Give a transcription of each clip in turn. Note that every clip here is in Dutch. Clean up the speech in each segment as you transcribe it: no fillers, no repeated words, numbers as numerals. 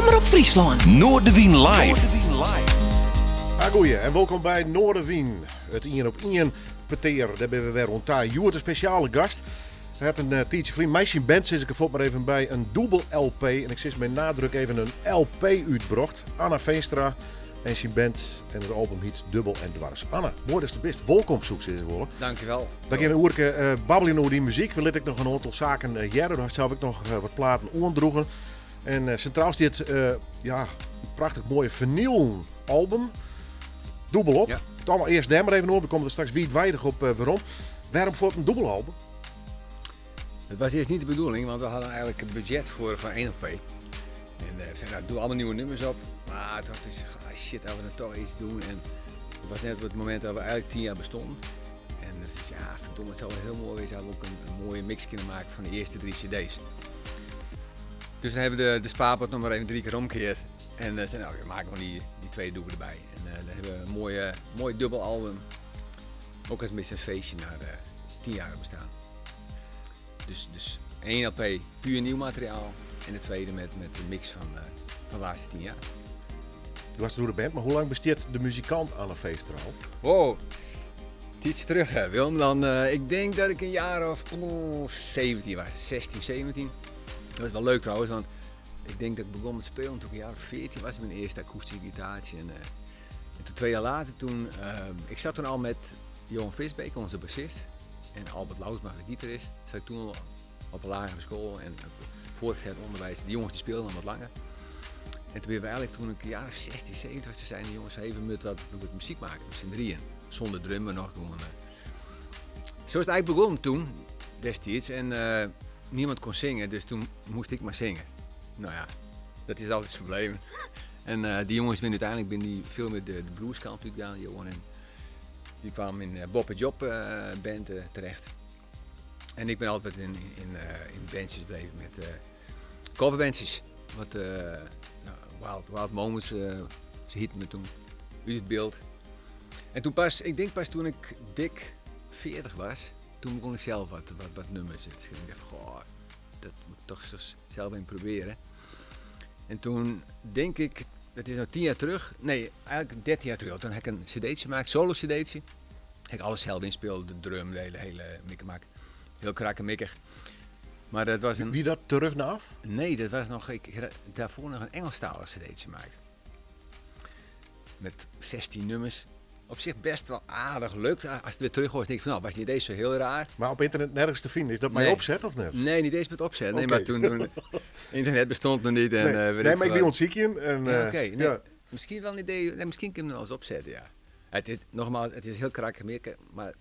Omroep Friesland. Noorderwien live. Goeie en welkom bij Noorderwien. Het 1 op 1 peteer. Daar ben we weer rond taai. Joert een speciale gast. Hij had een tijdje vriend. Meisje band zit ik er vond maar even bij een dubbel LP. En ik zit met nadruk even een LP uitbracht. Anna Veenstra en zijn band en het album heet Dubbel en Dwars. Anna, mooi dat is de best. Welkom zoek ze worden. Dankjewel. We gaan een oerke babbelen over die muziek. We laten ik nog een aantal zaken jaren. Daar zou ik nog wat platen oordroegen. En centraal staat een prachtig mooie vinyl album. Dubbel op. Ja. Het allemaal eerst daar maar even over. We komen er straks wijdwijdig op waarom. Waarom voor een dubbel album? Het was eerst niet de bedoeling, want we hadden eigenlijk een budget voor 1 LP. En we zeiden, nou, doe allemaal nieuwe nummers op. Maar toen dacht ik, shit, dat we dan toch iets doen. En het was net op het moment dat we eigenlijk 10 jaar bestonden. En dus ja, verdomme, het zou wel heel mooi zijn. Zouden we ook een mooie mix kunnen maken van de eerste 3 cd's. Dus dan hebben we de spaarpot nog maar even 3 keer omgekeerd. En zeiden, nou, we maken gewoon die 2 doeken erbij. En dan hebben we een mooi dubbel album. Ook als een beetje een feestje naar 10 jaar bestaan. Dus 1 LP puur nieuw materiaal en de tweede met de mix van de laatste 10 jaar. Je was door de band, maar hoe lang besteedt de muzikant Anna Veenstra al? Wow, iets terug hè Willem. Dan, ik denk dat ik een jaar of 17 was, 16, 17. Dat was wel leuk trouwens, want ik denk dat ik begon met spelen toen ik een jaar of 14 was. Mijn eerste akoestische gitaartje. En toen 2 jaar later, ik zat toen al met Johan Visbeek, onze bassist. En Albert Loutma, de gitarist, zat ik toen al op een lagere school en voortgezet onderwijs. Die jongens die speelden al wat langer. En toen we eigenlijk toen ik een jaar of 16, 17 was, toen zeiden de jongens even met wat muziek maken met z'n drieën. Zonder drummer nog gewoon. Zo is het eigenlijk begonnen toen, destijds. En niemand kon zingen, dus toen moest ik maar zingen. Nou ja, dat is altijd verbleven. En die jongens zijn uiteindelijk veel met de blueskant gedaan, Johan. En die kwam in Bob and Job band terecht. En ik ben altijd in bandjes gebleven met coverbandjes. Wat Wild Moments, ze hieten me toen uit het beeld. En toen ik denk pas toen ik dik 40 was, toen begon ik zelf wat nummers. Dus ik dacht, goh, dat moet ik toch zelf even proberen. En toen denk ik, dat is nou 10 jaar terug, nee eigenlijk 13 jaar terug. Toen heb ik een cd'tje gemaakt, solo cd'tje. Heb ik alles zelf inspeeld, de drum, de hele mikkemak. Heel krakkemikkig. Maar dat was een... Wie dat terug naar af? Nee, dat was nog, ik heb daarvoor nog een Engelstalig cd'tje gemaakt. Met 16 nummers. Op zich best wel aardig leuk. Als het weer terug hoort, denk ik van, nou, was die deze zo heel raar. Maar op internet nergens te vinden. Is dat mijn opzet of net? Nee, niet eens met opzet. Nee, Okay. maar toen internet bestond nog niet. En, nee, maar ik wil ontziek in. Oké. Misschien wel een idee. Nee, misschien kunnen we hem wel eens opzetten, ja. Nogmaals, het is heel krakkemikkig, maar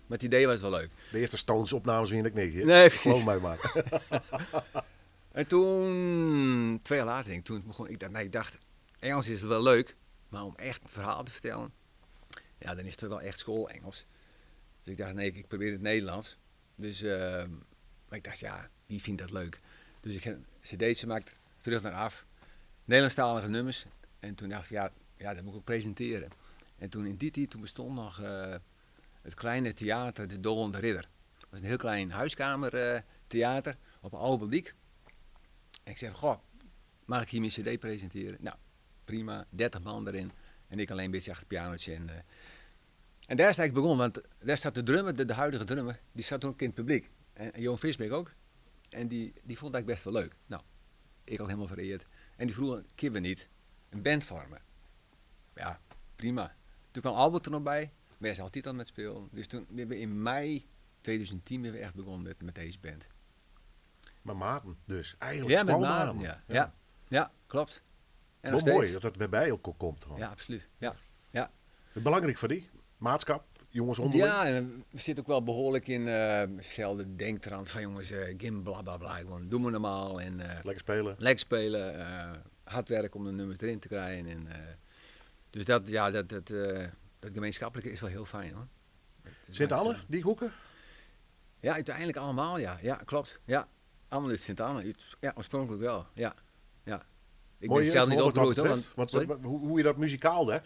het idee was wel leuk. De eerste Stones opnames vind ik niet. Hè? Nee, precies. Geloof mij maar. En toen, 2 jaar later, toen begon ik dacht, Engels is wel leuk, maar om echt een verhaal te vertellen, ja, dan is het wel echt school Engels. Dus ik dacht, nee, ik probeer het Nederlands. Dus, maar ik dacht, ja, wie vindt dat leuk? Dus ik heb een cd'tje gemaakt, terug naar af, Nederlandstalige nummers. En toen dacht ik, ja, dat moet ik ook presenteren. En toen in die tijd, toen bestond nog het kleine theater, de Dolende Ridder. Dat was een heel klein huiskamertheater op een oude beldiek. En ik zei, goh, mag ik hier mijn cd presenteren? Nou, prima, 30 man erin. En ik alleen een beetje achter het pianootje. En daar is het eigenlijk begonnen, want daar staat de drummer, de huidige drummer, die zat toen ook in het publiek. En Johan Visbeek ook. En die vond het eigenlijk best wel leuk. Nou, ik al helemaal vereerd. En die vroeg, kunnen we niet een band vormen? Ja, prima. Toen kwam Albert er nog bij. Wij zijn altijd al met spelen. Dus toen hebben we in mei 2010 hebben we echt begonnen met deze band. Maar Maarten dus. Eigenlijk Ja, met Maarten, ja, klopt. En wel nog steeds. mooi dat het weer bij elkaar komt. Hoor. Ja, absoluut. Ja. Belangrijk voor die? Maatschap? Jongens onderling? Ja, en we zitten ook wel behoorlijk in dezelfde denktrand van jongens, gim bla bla bla. Gewoon doen we normaal. En, Lekker spelen. Hard werken om de nummers erin te krijgen. En, dus dat gemeenschappelijke is wel heel fijn hoor. Sint-Anne, die hoeken? Ja, uiteindelijk allemaal ja. Ja, klopt. Ja, allemaal uit Sint-Anne. Ja, oorspronkelijk wel. Ja. Ik ben zelf niet opgegroeid hoor. Want hoe je dat muzikaal hè?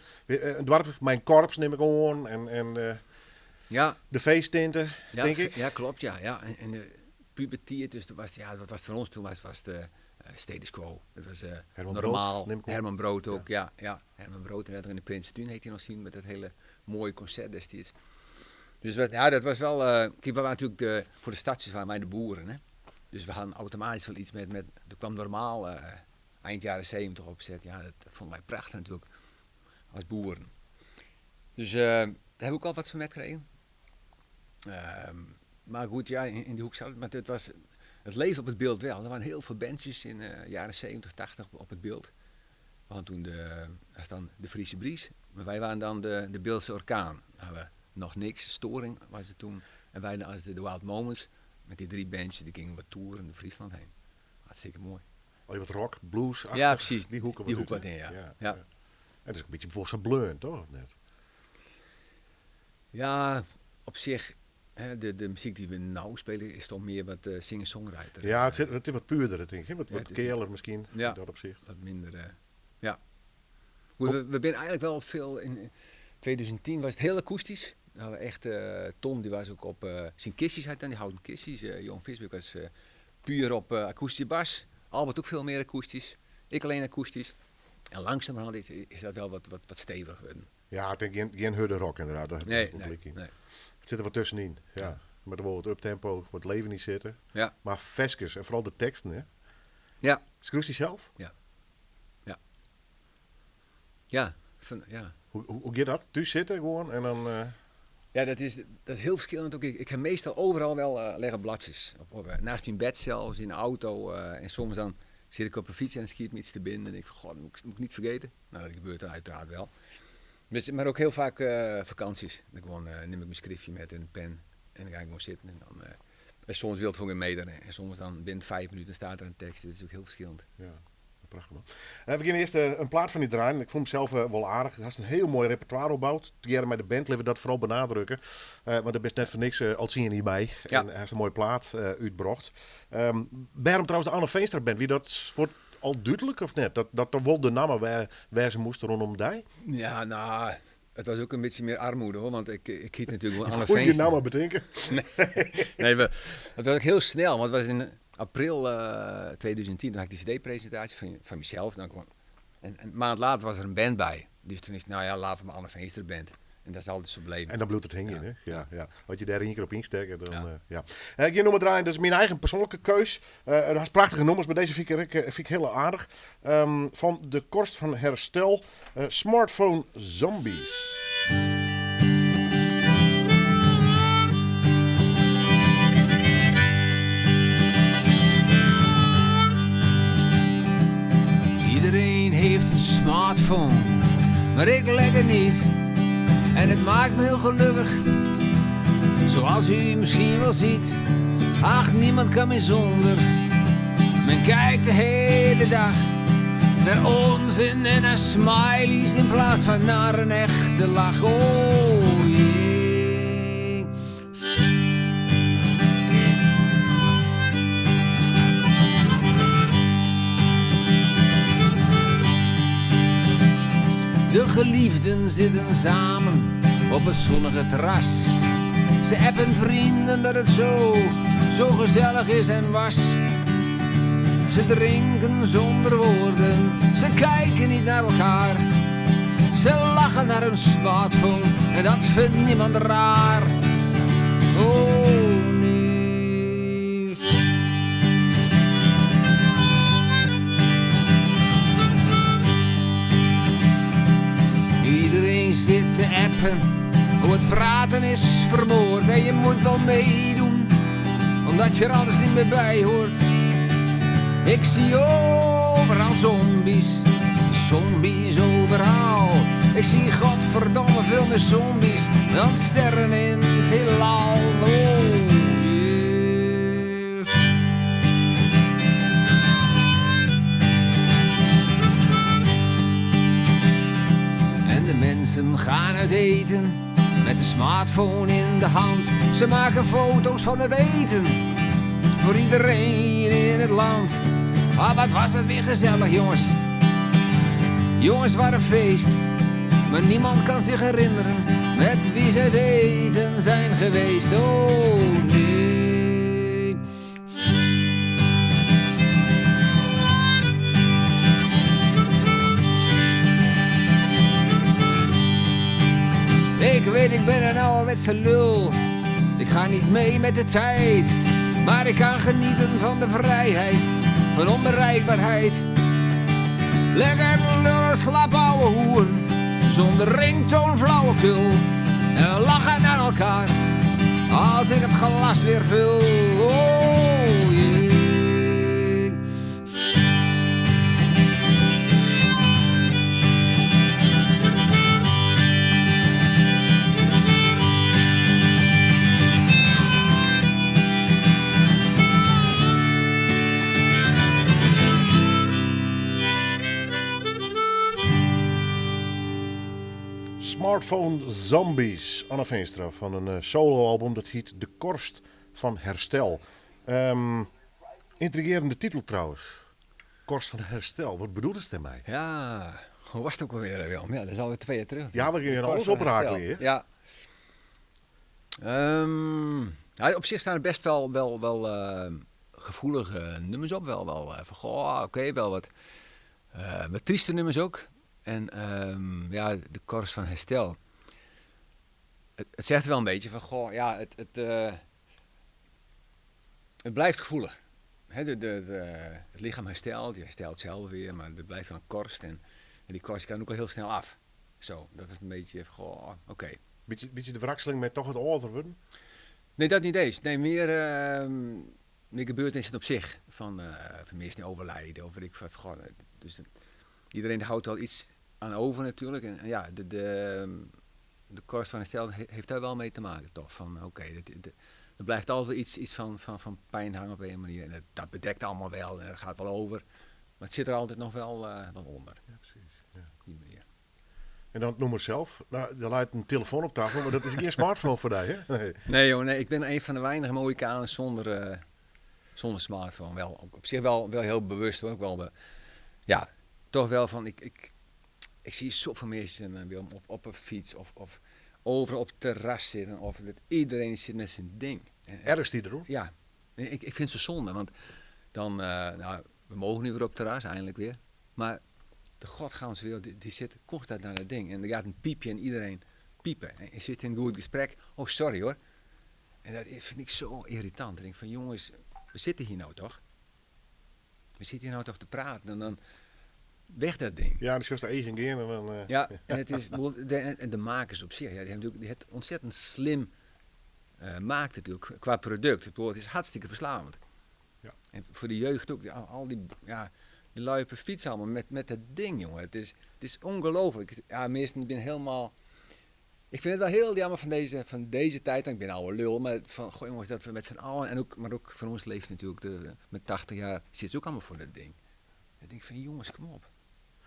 Een dorp, mijn korps neem ik aan. En de feesttinten, denk ik. Ja, klopt ja. En de pubertier, dus dat was voor ons toen was de Status Quo. Dat was Herman normaal. Brood, neem ik op. Herman Brood ook, ja. Herman Brood en in de Prinsentuin heet hij nog zien met dat hele mooie concert destijds. Dus dat was wel... kijk, we waren natuurlijk voor de stadjes waren wij de boeren, hè. Dus we hadden automatisch wel iets met er kwam normaal eind jaren 70 opzet. Ja, dat vonden wij prachtig natuurlijk als boeren. Dus daar heb ik ook al wat van metgekregen. Maar goed, ja, in die hoek zat het. Maar het leefde op het beeld wel. Er waren heel veel bandjes in de jaren 70, 80 op het beeld. We hadden toen de Friese Bries. Maar wij waren dan de Beeldse Orkaan. We nog niks, Storing was het toen. En wij als de Wild Moments. Met die 3 bandjes, die gingen wat toeren door Friesland heen. Hartstikke mooi. Al je wat rock, blues, ja, precies. Die hoeken. Die hoek wat in, ja. En dat is een beetje volgens een bleun, toch? Net. Ja, op zich, hè, de muziek die we nou spelen is toch meer wat singer-songwriter. Ja, het is wat puurder, denk ik. Wat keerler misschien, ja, in dat opzicht. Wat minder, ja. Goed, we zijn eigenlijk wel veel, in 2010 was het heel akoestisch. Dan hadden we echt, Tom die was ook op zijn kistjes uit, die houten kistjes. Johan Visbeek was puur op akoestische bas. Albert ook veel meer akoestisch. Ik alleen akoestisch. En langzamerhand is dat wel wat steviger geworden. Ja, ik denk geen harde rock inderdaad. Daar nee. Het zit er wat tussenin. Ja. Maar er wordt wat uptempo, wat leven niet zitten. Ja. Maar veskes en vooral de teksten, hè? Ja. Schreef hij zelf? Ja. Ja. Hoe gaat dat? Thuis zitten gewoon en dan... Ja, dat is heel verschillend. Ook ik heb meestal overal wel leggen bladjes. Naast mijn bed zelfs, in de auto. En soms dan zit ik op een fiets en schiet me iets te binnen. En denk ik van, god, dat moet ik niet vergeten. Nou, dat gebeurt dan uiteraard wel. Maar ook heel vaak vakanties. Dan gewoon, neem ik mijn schriftje met en een pen. En dan ga ik gewoon zitten. En dan, soms wil het gewoon weer meedoen. En soms dan binnen 5 minuten staat er een tekst. Dus dat is ook heel verschillend. Ja. Prachtig man. We beginnen eerst een plaat van die draaien. Ik vond hem zelf wel aardig. Hij heeft een heel mooi repertoire opgebouwd. Together met de band, laten we dat vooral benadrukken. Want er is net voor niks al zien je niet bij. Ja. En hij heeft een mooie plaat uitgebracht. Waarom trouwens de Anne Veenstra band? Wie dat voor al duidelijk of net? Dat er wel de namen waar ze moesten rondom die? Ja, nou, het was ook een beetje meer armoede hoor. Want ik hiet natuurlijk wel Anne Goeie Veenstra. namen bedenken. Nee, het was ook heel snel. Want het was in april 2010, toen had ik de cd-presentatie van mezelf. Dan en een maand later was er een band bij. Dus toen is het, nou ja, laten we maar Anne Veenstra band. En dat is altijd zo gebleven. En dan bloedt het hingen, hè? Ja. Wat je daar 1 keer op insteken, dan... Ja. Ik ga nummer draaien, dat is mijn eigen persoonlijke keus. Er is prachtige nummers, maar deze vind ik heel aardig. Van de Korst van Herstel, Smartphone Zombies. Iedereen heeft een smartphone, maar ik lekker niet. En het maakt me heel gelukkig, zoals u misschien wel ziet. Ach, niemand kan meer zonder. Men kijkt de hele dag naar onzin en naar smileys in plaats van naar een echte lach. Oh jee. De geliefden zitten samen op het zonnige terras. Ze appen vrienden dat het zo gezellig is en was. Ze drinken zonder woorden, ze kijken niet naar elkaar. Ze lachen naar hun smartphone en dat vindt niemand raar. Oh nee. Iedereen zit te appen, hoe het praten is vermoord. En je moet wel meedoen, omdat je er anders niet meer bij hoort. Ik zie overal zombies, zombies overal. Ik zie godverdomme veel meer zombies dan sterren in het heelal. Oh, yeah. En de mensen gaan uit eten met de smartphone in de hand. Ze maken foto's van het eten voor iedereen in het land. Ah, wat was het weer gezellig, jongens. Jongens, wat een feest. Maar niemand kan zich herinneren met wie ze het eten zijn geweest. Oh, nee. weet, ik ben een ouderwetse lul. Ik ga niet mee met de tijd. Maar ik kan genieten van de vrijheid. Van onbereikbaarheid. Lekker lullen, slap ouwe hoeren. Zonder ringtoon, flauwekul. En we lachen naar elkaar. Als ik het glas weer vul. Oh yeah. Smartphone Zombies, Anna Veenstra van een soloalbum dat heet De Korst van Herstel. Intrigerende titel trouwens. Korst van Herstel, wat bedoelt het ermee? Ja, hoe was het ook alweer, Willem? Ja, dat is alweer 2 jaar terug. Ja, we gingen alles oprakelen hier. Ja. Ja, op zich staan er best wel gevoelige nummers op. Wel van, goh, oké, wel wat trieste nummers ook. En ja, de Korst van Herstel. Het zegt wel een beetje van, goh, ja, het blijft gevoelig. He, het lichaam herstelt, je herstelt zelf weer, maar er blijft dan korst. En die korst kan ook al heel snel af. Zo, dat is een beetje van, goh, oké. Beetje de wrakseling met toch het ouder worden? Nee, dat niet eens. Nee, meer gebeurtenissen op zich. Van mensen die overlijden, of weet ik wat. Goh, dus iedereen houdt wel iets aan over natuurlijk. En ja, de Korst van Herstel heeft daar wel mee te maken, toch? Van oké, er blijft altijd iets van pijn hangen op een manier. En dat bedekt allemaal wel en dat gaat wel over. Maar het zit er altijd nog wel onder. Ja, precies. Ja. Op die manier. En dan het nummer zelf. Nou, er luidt een telefoon op tafel, maar dat is geen smartphone voor jou, hè? Nee. Nee joh, nee, ik ben een van de weinige Mohikanen zonder smartphone. Wel, op zich wel heel bewust hoor. Ja, toch wel van, ik zie zoveel mensen op een fiets of overal op het terras zitten. Of dat iedereen zit met zijn ding. Ergst die erop? Ja, ik vind het zo zonde, want dan, nou, we mogen nu weer op het terras, eindelijk weer. Maar de godganse wereld, die zit constant naar dat ding. En er gaat een piepje en iedereen piepen. En je zit in een goed gesprek, oh sorry hoor. En dat vind ik zo irritant. Ik denk van jongens, we zitten hier nou toch? We zitten hier nou toch te praten en dan weg dat ding. Ja, dus als de eigen game en dan... Ja, en het is, de makers op zich, ja, die hebben natuurlijk het ontzettend slim maakt natuurlijk qua product. Het is hartstikke verslavend. Ja. En voor de jeugd ook, al die, ja, die lui op een fiets allemaal met dat ding, jongen. Het is ongelooflijk. Ja, meestal ben helemaal... Ik vind het wel heel jammer van deze tijd, en ik ben een oude lul, maar van, goh jongens, dat we met z'n allen, maar ook van ons leeft natuurlijk, met 80 jaar, zit ze ook allemaal voor dat ding. Ik denk van, jongens, kom op.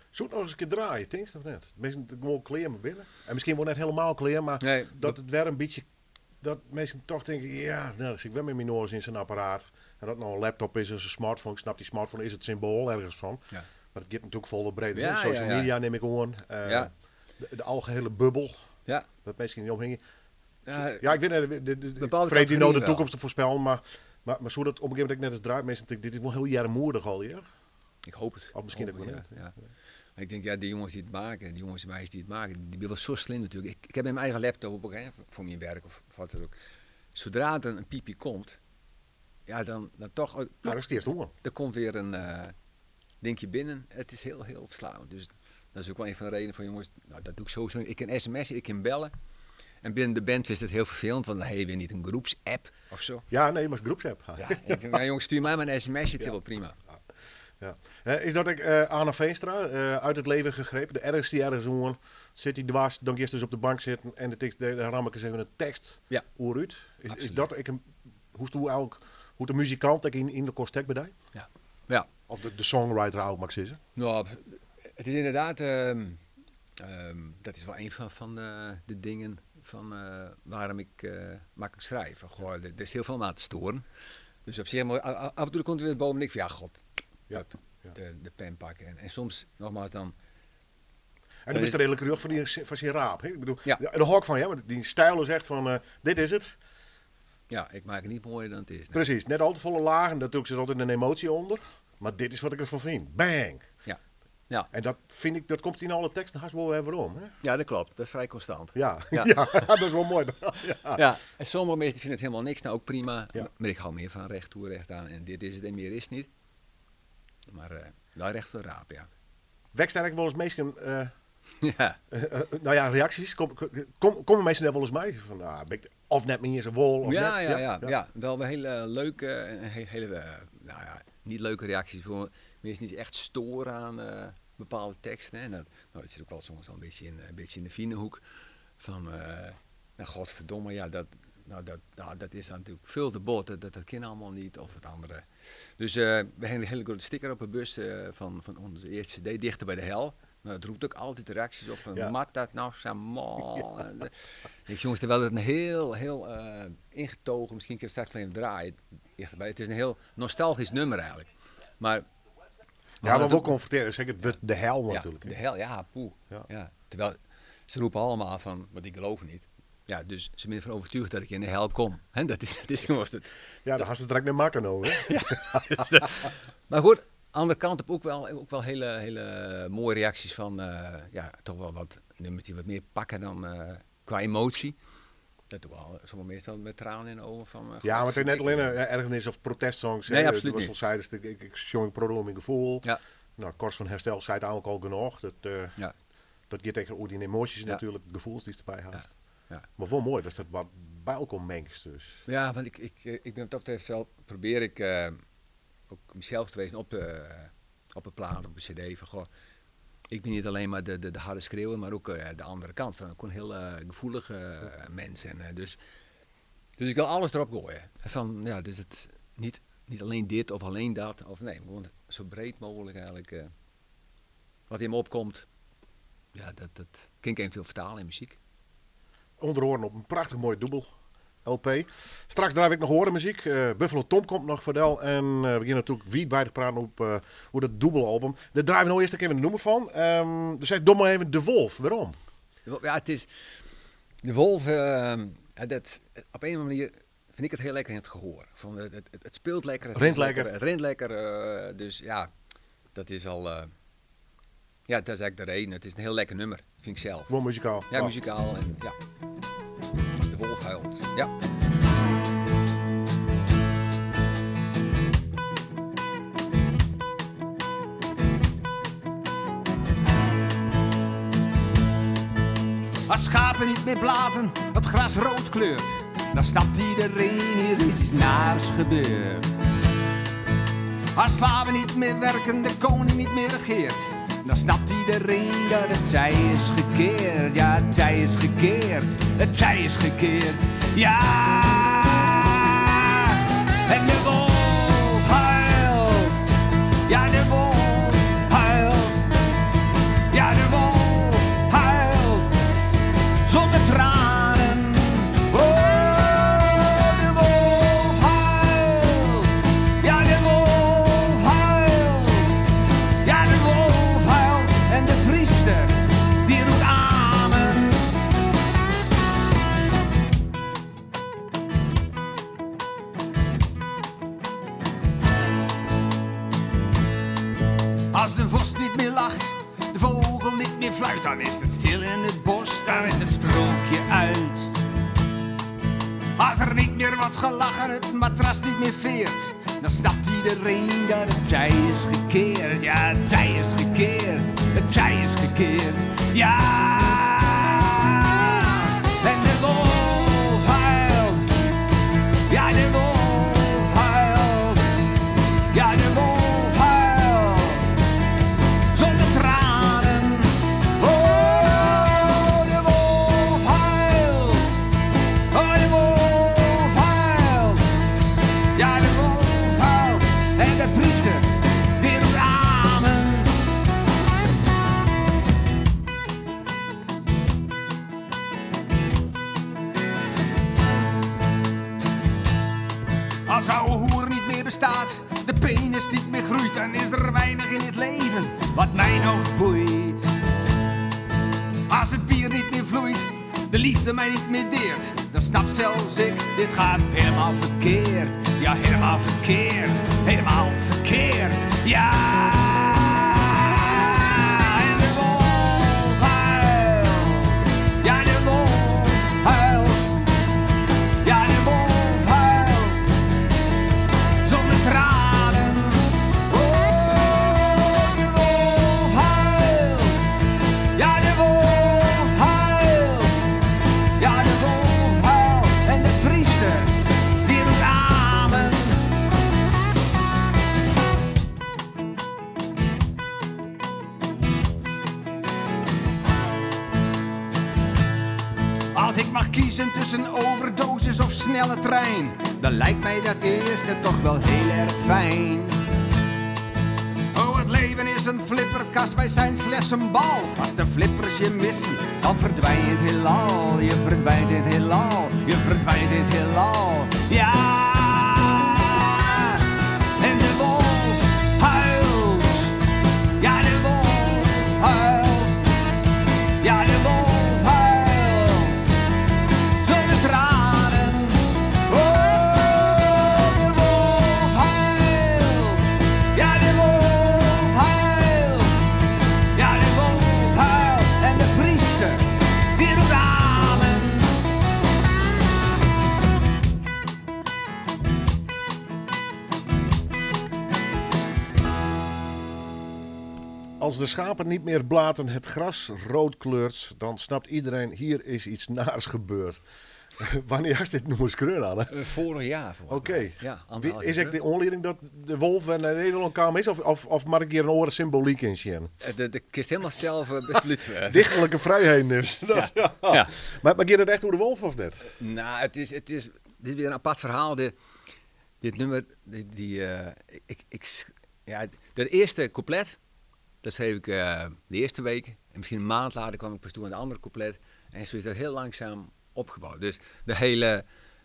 Zou het nog eens een keer draaien, denk je of net? Mensen gewoon kleren maar binnen. En misschien wel net helemaal kleren, maar Nee, dat het weer een beetje... Dat mensen toch denken, ja, nou, dat zit ik wel met mijn noos in zijn apparaat. En dat nou een laptop is, is een smartphone. Ik snap, die smartphone is het symbool ergens van. Ja. Maar het gaat natuurlijk vol breed. Ja, Social ja. media neem ik gewoon. Ja. De algehele bubbel. Ja. Dat mensen niet omhingen. Ja, Ja, ik weet niet, bepaalde vreet die nou de categorieën toekomst te voorspellen, maar zo dat op een gegeven moment net als draait, mensen denken, dit is wel heel jarmoedig al hier. ik hoop het. Of misschien Hoop ook wel het, niet. ja. Maar ik denk, ja, die jongens die het maken, die jongens en meisjes die het maken, die willen zo slim natuurlijk. Ik heb mijn eigen laptop ook, hè, voor mijn werk of wat dan ook. Zodra er een piepje komt, ja, dan toch... Nou, dat is het eerste honger. Er komt weer een dingje binnen. Het is heel, heel verslavend. Dus dat is ook wel een van de redenen van jongens, nou, dat doe ik sowieso. Ik kan sms'en, ik kan bellen. En binnen de band is het heel vervelend, want dan heb je weer niet een groepsapp of zo. Ja, nee, maar het groepsapp. Ja, ik denk, nou, jongens, stuur mij maar een sms'je, het is wel prima. Ja. Is dat ik Anna Veenstra uit het leven gegrepen? De ergens die ergens hoor, zit hij dwars, dan eerst dus op de bank zitten en dan ram ik eens even een tekst Ja. uit. Is dat hoe de muzikant in de kostek bij? Ja. Of de songwriter ook mag zeggen? Nou, het is inderdaad, dat is wel een van de dingen van waarom ik makkelijk schrijf. Goh, er is heel veel om aan te storen. Dus op zich, af en toe komt er weer boven en ik van ja, god, Ja. hup, de pen pakken. En soms, nogmaals dan... En dan is er redelijk rug van zijn raap. Hè? Ik bedoel, Ja. de hok van, ja, maar die stijl is echt van, dit is het. Ja, ik maak het niet mooier dan het is. Nee. Precies, net al te volle lagen, natuurlijk zit altijd een emotie onder. Maar dit is wat ik ervan vind. Bang! Ja. Ja. En dat vind ik, dat komt in alle teksten haast wel weer om. Hè? Ja, dat klopt. Dat is vrij constant. Ja. Ja. Ja. Dat is wel mooi. Ja. Ja, en sommige mensen vinden het helemaal niks. Nou, ook prima. Ja. Maar ik hou meer van recht toe, recht aan. En dit is het en meer is het niet. Maar wel recht voor de raap, ja. Wekst eigenlijk wel eens mensen, Ja. nou ja, reacties. Komen mensen daar wel eens mee? Van, of net meer zijn wol. Of Ja, net. ja. Wel hele leuke, nou ja, niet leuke reacties voor mensen die zich echt storen aan bepaalde teksten. Hè. En dat zit ook wel soms wel een beetje in de Vienenhoek. Van, nou godverdomme, ja, dat is natuurlijk veel te bot. Dat kan allemaal niet, of het andere. Dus we hebben een hele grote sticker op de bus van onze eerste CD, Dichter bij de Hel. Nou, dat roept ook altijd de reacties op van, mat dat nou zo mooi. Ik jongens, terwijl het een heel ingetogen, misschien kun je straks van even draaien. Het is een heel nostalgisch nummer eigenlijk. Maar Ja, maar wel confronteren, zeg het de hel natuurlijk. De hel, ja, poeh. Ja. Ja. Terwijl ze roepen allemaal van, want ik geloof niet. Ja, dus ze zijn ervan overtuigd dat ik in de hel kom. En dat is gewoon het. Ja, dan gaan ze direct naar makken over. Ja. Maar goed, aan de andere kant heb ik ook wel hele mooie reacties van, ja, toch wel wat nummers die wat meer pakken dan qua emotie. Dat doe ik wel. Sommige mensen met tranen in de ogen van. Ja, maar het is net alleen ergernis of protestsongs. Nee, absoluut niet. Zoals ik zong Prodom in gevoel. Ja. Nou, Kors van Herstel zei het eigenlijk al genoeg. Dat gaat tegen hoe die emoties natuurlijk, gevoels die erbij haast. Ja. Maar wel mooi dat wat bij elkaar mengt dus. Ja, want ik ben wat dat betreft wel, probeer ik ook mezelf te wezen op een plaat, op een cd. Van, goh, ik ben niet alleen maar de harde schreeuwen, maar ook de andere kant. Van, ik ben heel gevoelige mens. En, dus ik wil alles erop gooien. Van, ja, dus het niet alleen dit of alleen dat. Of nee, gewoon zo breed mogelijk eigenlijk. Wat in me opkomt, ja, dat kan ik eventueel vertalen in muziek. Onderhoren op een prachtig mooi dubbel LP. Straks draai ik nog horenmuziek. Buffalo Tom komt nog verdel. En we beginnen natuurlijk wie bij te praten op hoe dat dubbelalbum. Daar draaien we nog eerst even de noemer van. Dus zeg dom maar even De Wolf. Waarom? Ja, het is De Wolf. Dat, op een of andere manier vind ik het heel lekker in het gehoor. Van, het speelt lekker. Het rent lekker. Dus ja, dat is al. Ja, dat is eigenlijk de reden. Het is een heel lekker nummer, vind ik zelf. Gewoon muzikaal. Ja, muzikaal en ja. De wolf huilt. Ja. Als schapen niet meer blaten, het gras rood kleurt, dan snapt iedereen, hier is iets naars gebeurd. Als slaven niet meer werken, de koning niet meer regeert, dan snapt iedereen dat het tij is gekeerd. Ja, het tij is gekeerd, het tij is gekeerd. Ja, en de wolf huilt. Ja, de wolf huilt. Ja, de wolf huilt. Zonder tranen. Oh, de wolf huilt. Ja, de wolf huilt. Ja, de wolf huilt. En de priester, die roept amen. Als de vos niet meer lacht, de vogel niet meer fluit, dan is het stil in het bos, dan is het sprookje uit. Als er niet meer wordt gelachen, het matras niet meer veert, dan snapt iedereen dat het tij is gekeerd. Ja, het tij is gekeerd, het tij is gekeerd. Ja, en de wolf huilt. Ja, de wolf huilt. Ja, de wolf huilt. Zonder tranen. Oh, de wolf huilt. Oh, de wolf huilt. Ja, de wolf huilt. En de priester, die roept amen. Als oude hoer niet meer bestaat, de penis niet meer groeit, dan is er weinig in het leven wat mij nog boeit. Als het bier niet meer vloeit, de liefde mij niet meer deert, dan snapt zelfs ik, dit gaat helemaal verkeerd. Ja, helemaal verkeerd, helemaal verkeerd. Ja, Als ik mag kiezen tussen overdosis of snelle trein, dan lijkt mij dat eerste toch wel heel erg fijn. Oh, het leven is een flipperkast, wij zijn slechts een bal. Als de flippers je missen, dan verdwijnt het heelal. Je verdwijnt het heelal, je verdwijnt het heelal. Ja! En de wolf huilt. Ja, de wolf huilt. Ja, de wolf huilt. Zonder tranen. Oh, de wolf huilt. Ja, de wolf huilt. Ja, de wolf huilt. En de priester, die doet amen. Als de schapen niet meer blaten het gras rood kleurt, dan snapt iedereen, hier is iets naars gebeurd. Wanneer is dit nog eens kreun aan? Vorig jaar. Oké. Ja, Is het de onleiding dat de wolf naar Nederland kwam is? Of mag ik hier een oren symboliek in zien? De kist helemaal zelf besluiten. Dichtelijke vrijheid dus. Ja. Maar gaat het echt hoe de wolf of net? Nou, het is dit is weer een apart verhaal. Dit nummer, dat eerste couplet, dat schreef ik de eerste week. En misschien een maand later kwam ik pas toe aan het andere couplet. En zo is dat heel langzaam opgebouwd. Dus de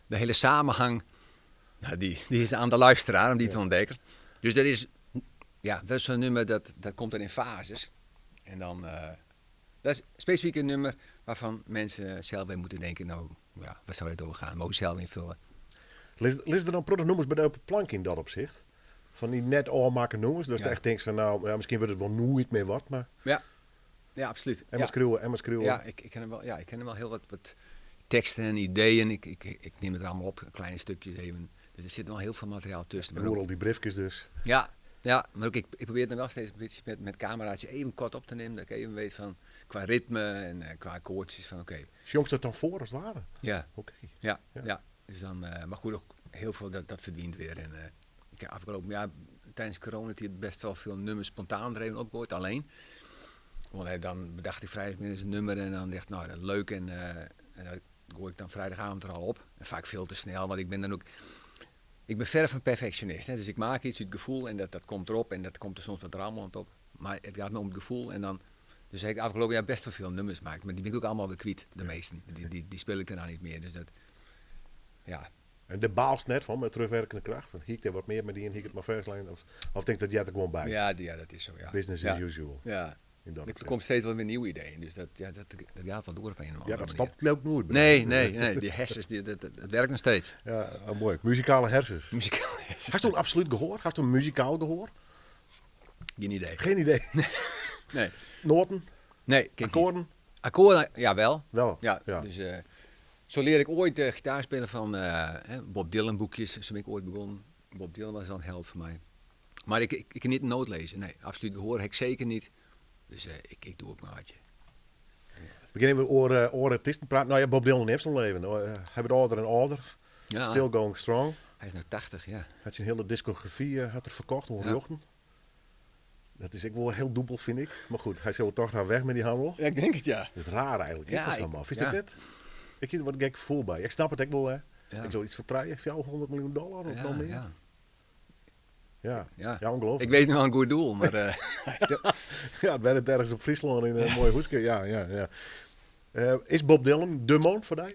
hele samenhang, nou, die is aan de luisteraar om die te ontdekken. Dus dat is zo'n nummer dat komt dan in fases. En dan, dat is specifiek een nummer waarvan mensen zelf weer moeten denken, nou, ja, waar zou dit over gaan? Mogen zelf invullen. Lees er dan prachtige nummers bij de open plank in dat opzicht? Van die net oormaken nummers. Dus Ja. je echt denkt van nou, ja, misschien wordt het wel nooit meer wat, maar Ja, absoluut. Emma schreeuwen. Ja, ik ken hem wel heel wat teksten en ideeën. Ik neem het er allemaal op, kleine stukjes even. Dus er zit wel heel veel materiaal tussen. En Maar ook- al die briefjes dus. ja, maar ook ik probeer het wel steeds een beetje met camera's even kort op te nemen. Dat ik even weet van qua ritme en qua akkoordjes van oké. Jongs dat dan voor als het ware? Ja, Oké. ja. Dus dan, maar goed, ook heel veel dat verdwijnt weer. En ik heb afgelopen jaar tijdens coronatijd best wel veel nummers spontaan er even opgehoord, alleen. Want dan bedacht ik vrijdagmiddag een nummer en dan dacht ik, nou dat is leuk en dat gooi ik dan vrijdagavond er al op. En vaak veel te snel, want ik ben verre van perfectionist. Hè? Dus ik maak iets uit het gevoel en dat komt erop en dat komt er soms wat rammelend op. Maar het gaat me om het gevoel en dan... Dus heb ik afgelopen jaar best wel veel nummers gemaakt, maar die ben ik ook allemaal weer kwijt, de meesten. Die speel ik daarna niet meer, dus dat... Ja, En de baals net van met terugwerkende kracht. Van hiek er wat meer met die en hiek het maar verslijn. Of denkt dat jij er gewoon bij? ja, dat is zo, ja. Business ja. as usual. Ja, In dat er opzicht. komt steeds wel weer nieuwe ideeën, dus dat gaat wel door op een of andere Ja, dat manier. stopt ook nooit. Nee, die hersens, dat werkt nog steeds. Ja, mooi. Muzikale hersens. Muzikaal hersens. Hast du een absoluut gehoor? Hast du een muzikaal gehoor? Geen idee. Geen idee. Nee. Noten? Nee, kijk niet. Akkoorden? Akkoorden, ja wel. Wel. Ja, Ja. dus zo leerde ik ooit gitaar spelen van Bob Dylan boekjes. Zo ben ik ooit begonnen. Bob Dylan was dan een held voor mij. Maar ik kan niet een noot lezen. Nee, absoluut gehoor heb ik zeker niet. Dus ik doe ook maar watje. Beginnen we over artiesten praten. Nou ja, Bob Dylan heeft zo'n leven. Hebben ouder en ouder. Ja, Still going strong. hij is nou 80, ja. Had zijn hele discografie had er verkocht om Ja. jochten. Dat is ook wel heel dubbel, vind ik. Maar goed, hij zal toch daar weg met die handel. Ja, ik denk het, ja. Dat is raar eigenlijk. Ja, Is dat zo, Is ja. dat net? Ik heb er wat gek gevoel bij. Ik snap het ook wel, hè. Ja. Ik zou iets vertrouwen. $100 miljoen of Ja, nog meer. ja. Ja, Ja. ongelooflijk. Ik weet nog wel een goed doel, maar Ja, het werd ergens op Friesland in een mooi hoeske. Ja. Is Bob Dylan de man voor jou?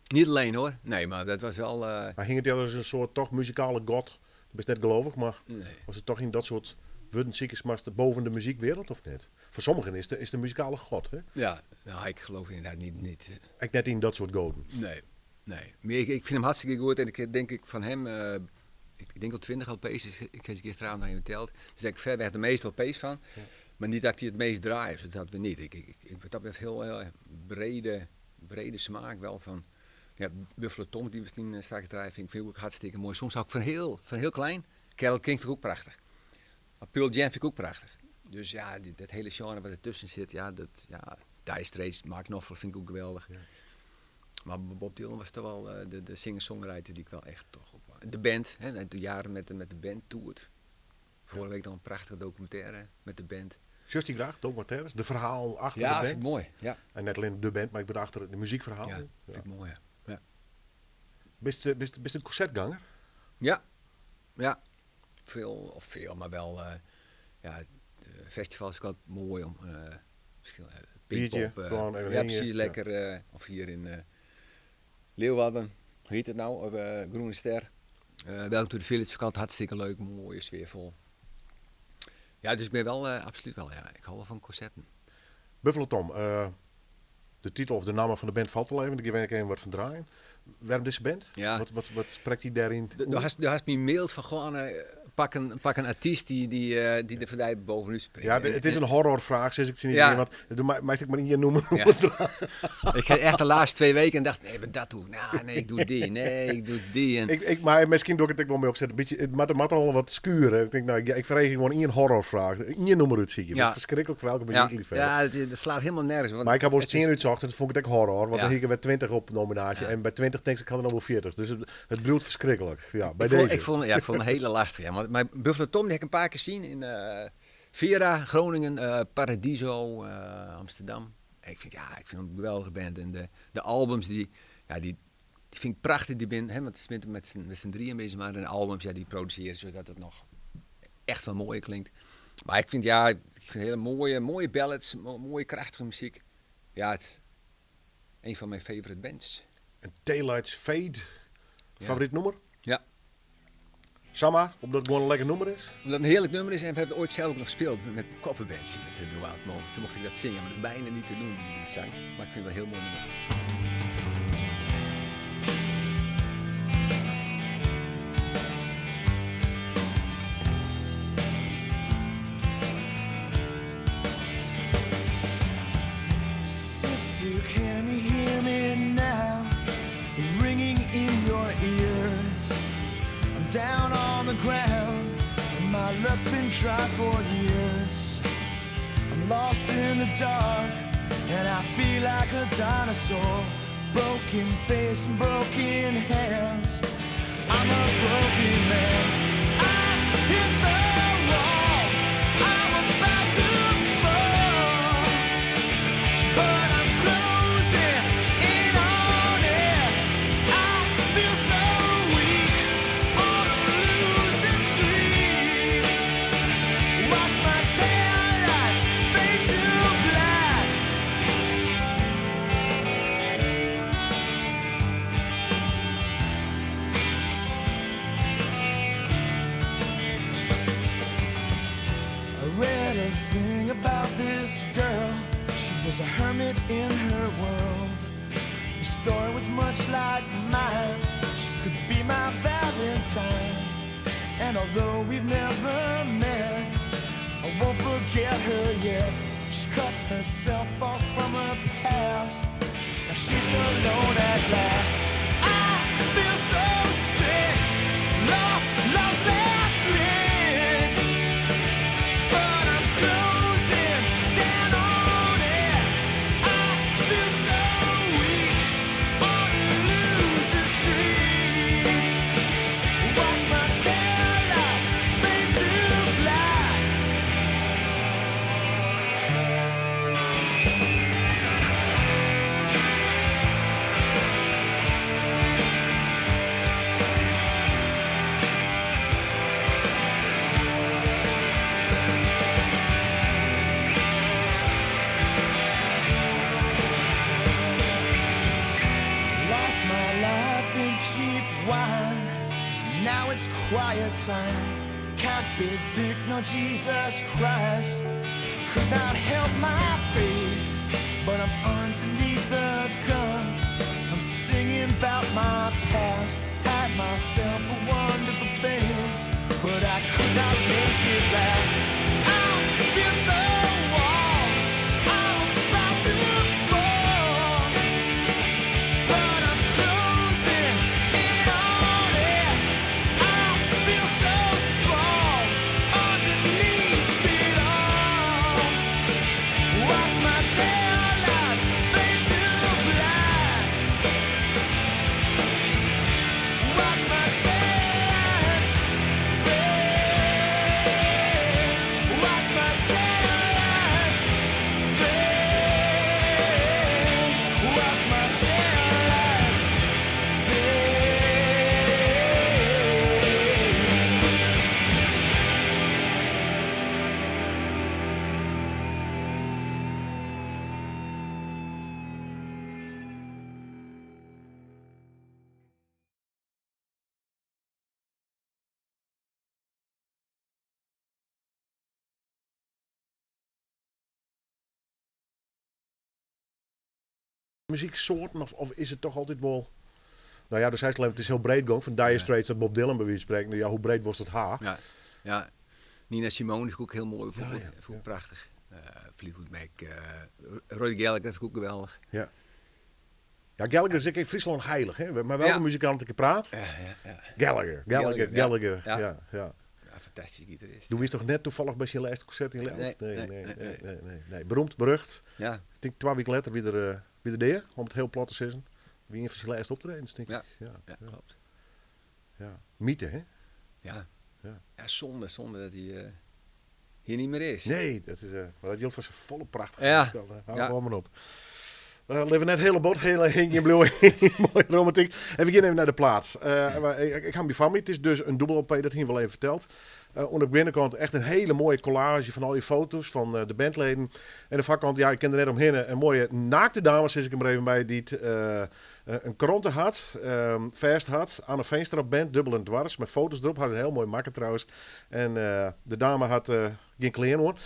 niet alleen hoor. Nee, maar dat was wel... Hij hing het jou als een soort toch muzikale god. Dat is net gelovig, maar nee. was het toch in dat soort woordenziekensmaster boven de muziekwereld of niet? Voor sommigen is de muzikale god, hè? Ja, nou, ik geloof inderdaad niet. Ik net in dat soort goden. Nee. Maar ik vind hem hartstikke goed en ik denk ik van hem... ik denk al 20 LP's, ik heb ze gisteravond naar je verteld. Dus ik ver weg de meeste LP's van. Ja. Maar niet dat ik die het meest draai, dus dat we niet. Ik wat dat betreft heel brede smaak wel van... Ja, Buffalo Tom, die misschien straks draaien, vind ik ook hartstikke mooi. Soms ook van heel klein. Carole King vind ik ook prachtig. Maar Pearl Jam vind ik ook prachtig. Dus ja, dat hele genre wat ertussen zit, Dire Straits, Mark Knopfler vind ik ook geweldig. Ja. Maar Bob Dylan was toch wel de singer-songwriter die ik wel echt toch ook wel... De band, hè, de jaren met de band toert. Vorige week dan een prachtige documentaire met de band. Just die graag, documentaires, de verhaal achter de Ja, band. vind ik mooi. Ja, En net alleen de band, maar ik ben achter het muziekverhaal. ja, vind ik mooi. Ja. Bist een concertganger? Ja, ja. Veel, maar wel. Ja, de festivals is ook altijd mooi om. Biertje, Pinkpop. gewoon even Ja, heen, precies, ja. lekker. Of hier in Leeuwarden. Hoe heet het nou? Groene Ster. Welkom to the Village, vind ik altijd hartstikke leuk, mooi, sfeervol. Ja, dus ik ben wel, absoluut wel, ja. Ik hou wel van concerten. Buffalo Tom, de titel of de naam van de band valt wel even, ik geef even wat van draaien. Waarom deze band? Ja. Wat spreekt hij daarin? Er has me mailt van gewoon, pak een artiest die er voorbij bovenuit springt. Ja, het is een horrorvraag, dus ik zie niet Ja. meer, want doe maar ik maar hier noemen. Ja. Ik heb echt de laatste 2 weken en dacht, nee, maar dat doe ik. Nou, nee, ik doe die. Nee, ik doe die. En Maar misschien doe ik het ook wel mee opzetten. Een beetje, het moet al wat skuren. Ik denk, nou, ik vraag gewoon een horrorvraag. Een nummer uit zie je. Dat Ja. is verschrikkelijk voor elke ja, muziekliefhebber. ja, dat slaat helemaal nergens. Want Maar ik heb wel eens het is- 10 uitzocht en toen vond ik het ook horror. Want Ja. dan hing ik bij 20 op nominatie. Ja. En bij 20 denk ik kan er nog wel 40. Dus het bloedt verschrikkelijk. Ja, bij ik vond, deze. ik vond het een hele lastige. Ja. Maar Buffalo Tom die heb ik een paar keer gezien in Vera, Groningen, Paradiso, Amsterdam. Ik vind hem een geweldige band. En de albums die vind ik prachtig. Die ben, hè, want het is met z'n drieën bezig, maar de albums die produceren zodat het nog echt wel mooi klinkt. Maar ik vind hele mooie ballads, mooie krachtige muziek. Ja, het is een van mijn favorite bands. En Taillights Fade. Favoriet nummer? Ja. Sama, omdat het gewoon een lekker nummer is. Omdat het een heerlijk nummer is en we hebben het ooit zelf ook nog gespeeld met coverbands met de Blue Out Moment. Toen mocht ik dat zingen, maar dat is bijna niet te doen, die zang. Maar ik vind het wel een heel mooi nummer. Sister, can you hear me now? Ringing in your ears. I'm down on the ground, and my love's been dry for years. I'm lost in the dark, and I feel like a dinosaur. Broken face and broken hands. I'm a broken man. I've hit the wall. I'm about to fall. But I'm closing in on it. I feel so weak on a losing streak. Watch my taillights fade to black. I read a thing about this girl. She was a hermit in her world. The story was much like mine. She could be my Valentine. And although we've never met, I won't forget her yet. She cut herself off from her past. Now she's alone at last. I feel so sick. Lost love's last licks. But I'm closing down on it. I feel so weak on a losing streak. Watch my taillights fade to black. Lost my life in cheap wine. Now it's quiet time. Can't predict no Jesus Christ. Could not help my faith, but I'm underneath the gun. I'm singing about my past. Had myself a wonderful thing, but I could not make it last. I'm in the wall. I'm about to fall. But I'm closing in on it. I feel so small underneath it all. Watch my taillights muzieksoorten of is het toch altijd wel... Nou ja, dus hij het is heel breed gang. Van Dire Straits tot Bob Dylan bij wie spreken. Ja, hoe breed was het haar? Ja. Nina Simone is ook heel mooi bijvoorbeeld. Ja. Vind ik prachtig. Fleetwood Mac. Roy Gallagher vind ik ook geweldig. Ja. Ja, Gallagher is in Friesland heilig, hè? Maar welke muzikant ik praat? Ja. Gallagher. Ja. Ja. Fantastische gitarist. Doe je toch net toevallig bij je laatste concert in Leeuwarden? Nee. Beroemd, berucht. Ja. Ik denk 2 weken later weer de om het heel plat te zeggen. Wie een van zijn laatste optredens, denk ik. Ja, klopt. Ja. Mythe, hè? Ja, zonde dat hij hier niet meer is. Nee, dat is, maar dat geldt voor zijn volle prachtige Ja. spel. Hou gewoon op. We leven net hele bot, hele Hingje Blue, mooie romantiek. En we gaan even naar de plaats. Ik ga hem van me. Het is dus een dubbel op, dat hij wel even verteld. Aan de binnenkant echt een hele mooie collage van al die foto's van de bandleden. En de voorkant, ja, ik ken er net omheen, een mooie naakte dames, zit ik hem er even bij, die een kronte had, vast had, aan een Veenstra band, dubbel en dwars, met foto's erop. Had een heel mooi makker trouwens. En de dame had geen kleren hoor.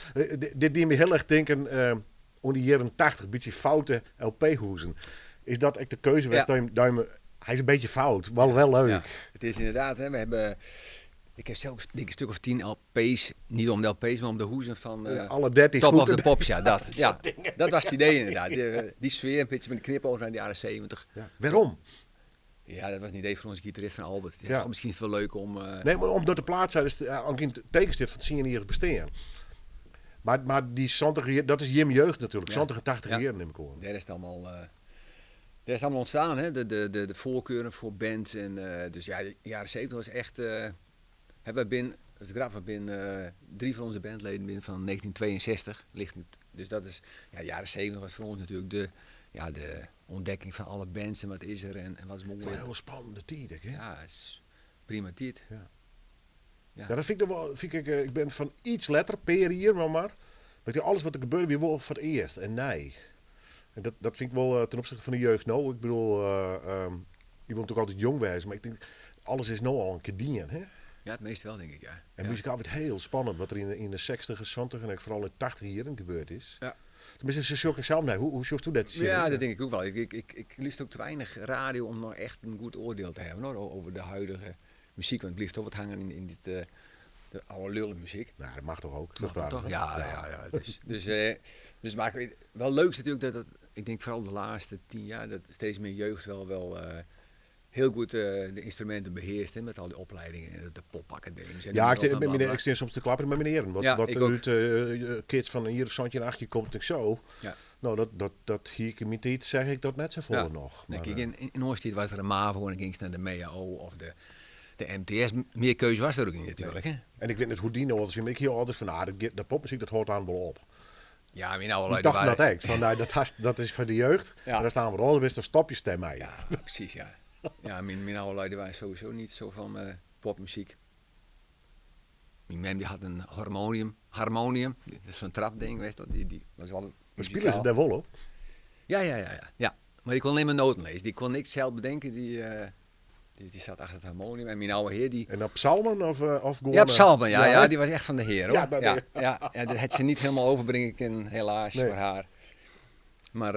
Dit die me heel erg denken... om die jaren 80, een beetje foute LP-hoezen. Is dat echt de keuze geweest? Hij is een beetje fout, wel leuk. Ja, het is inderdaad, hè, we hebben... Ik heb zelf denk ik een stuk of 10 LP's, niet om de LP's, maar om de hoezen van alle 13 Top goed. of the Pops, dat was het idee inderdaad. Die sfeer, een beetje met de knipoog naar de jaren 70. Ja. Waarom? Ja, dat was een idee van onze gitarist van Albert. Ja. Misschien is het wel leuk om... Nee, maar omdat de plaats zijn, is ook in tegensticht van het zien hier bestaan. Maar die 70, dat is Jim jeugd natuurlijk. 70 en 80 jaar neem ik hoor. Daar is het allemaal ontstaan, hè? De voorkeuren voor bands. En, dus ja, de jaren 70 was echt... hebben we binnen, dat is grappig, binnen 3 van onze bandleden binnen van 1962 ligt het. Dus dat is, ja, de jaren 70 was voor ons natuurlijk de ontdekking van alle bands en wat is er en wat is mooi. Het was een heel spannende tijd, hè? Ja, het is prima tijd. Ja, dat vind ik wel. Ik ben van iets letter, per hier maar. Weet je, alles wat er gebeurde weer wel voor het eerst. En nee. En dat vind ik wel ten opzichte van de jeugd nou. Ik bedoel, je wilt natuurlijk altijd jong wijzen, maar ik denk, alles is nou al een keer dienen, hè? Ja, het meeste wel, denk ik, ja. En muzikaal werd heel spannend wat er in de 60, 70 en vooral in de 80 hier gebeurd is. Ja. Tenminste, ze zoeken zelf naar. Hoe zocht u dat? Ja, dat denk ik ook wel. Ik luister ook te weinig radio om nog echt een goed oordeel te hebben hoor, over de huidige muziek. Want het blijft toch wat hangen in dit de oude lullen muziek. Nou, dat mag toch ook? Mag dat toch? Ja. Dus maar wel leuk is natuurlijk dat ik denk vooral de laatste 10 jaar dat steeds meer jeugd wel heel goed de instrumenten beheerst, hè, met al die opleidingen en de popacademies. Ja, ik steen soms te klappen met meneer. Wat uit kids van hier of zandje en achtje komt ik zo. Ja. Nou, dat hier ik niet iets, zeg ik dat net zo voor nog. Maar, kijk, in Oostijd was er een MAVO en dan ging ze naar de MEAO of de MTS. Meer keuze was er ook niet natuurlijk. Hè? En ik weet niet hoe die nou was. Ik heel altijd van, de popmuziek dat hoort aan wel op. Ja, mijn oude luiden waren... dat echt. Van, dat is voor de jeugd. Ja. En daar staan we al, dan stop je stem mee. Ja, precies, ja. Ja, mijn oude luiden waren sowieso niet zo van popmuziek. Mijn mem die had een harmonium. Dat is zo'n trapding, weet je. Die was wel... Maar spelen ze daar wel op? Ja. Maar die kon alleen maar noten lezen. Die kon niks zelf bedenken. Die zat achter het harmonium. En mijn oude heer die... En op psalmen of gewoon... Ja, op psalmen, ja. Die was echt van de heer, hoor. Ja, dat had ze niet helemaal overbrengen, helaas, voor haar. Maar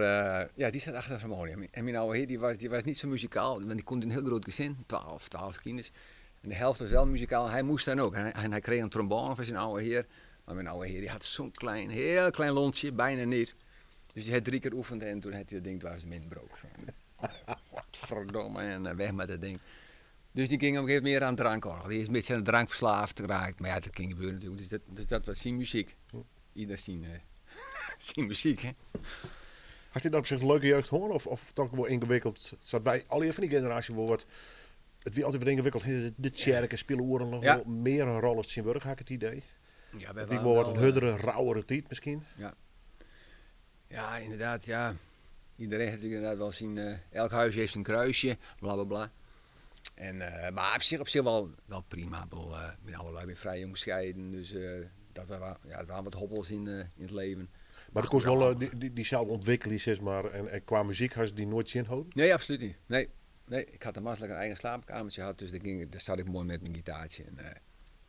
die zat achter het harmonium. En mijn oude heer die was niet zo muzikaal. Want die komt in een heel groot gezin. 12 kinders. En de helft was wel muzikaal. Hij moest dan ook. En hij kreeg een trombone van zijn oude heer. Maar mijn oude heer die had zo'n heel klein lontje, bijna niet. Dus die had 3 keer oefend en toen had hij dat ding dwars de min broek. Godverdomme, en weg met dat ding. Dus die ging op een gegeven moment meer aan drank. Die is een beetje aan de drank verslaafd geraakt. Maar ja, dat ging gebeuren natuurlijk. Dus dat was zijn muziek. Ieder zijn muziek, hè. Had je dat op zich een leuke jeugd horen? Of toch wel ingewikkeld? Zat wij alle van die generatie wordt het wie altijd wat ingewikkeld. De tjerken spelen oren nog wel meer een rol als het in Wurg, had ik het idee. Ja, het wie wordt een huddere, rauwere tijd misschien. Ja, inderdaad, ja. Iedereen heeft natuurlijk inderdaad wel zien. Elk huis heeft een kruisje, bla bla bla. En, maar op zich wel prima. Mijn oude lui ben vrij jong gescheiden, dus er waren wat hobbels in het leven. Maar de koers wel die zelf ontwikkelen, zeg maar, en qua muziek had je die nooit zin houden? Nee, absoluut niet. Nee, ik had een makkelijk een eigen slaapkamertje gehad, dus daar zat ik mooi met mijn gitaartje. En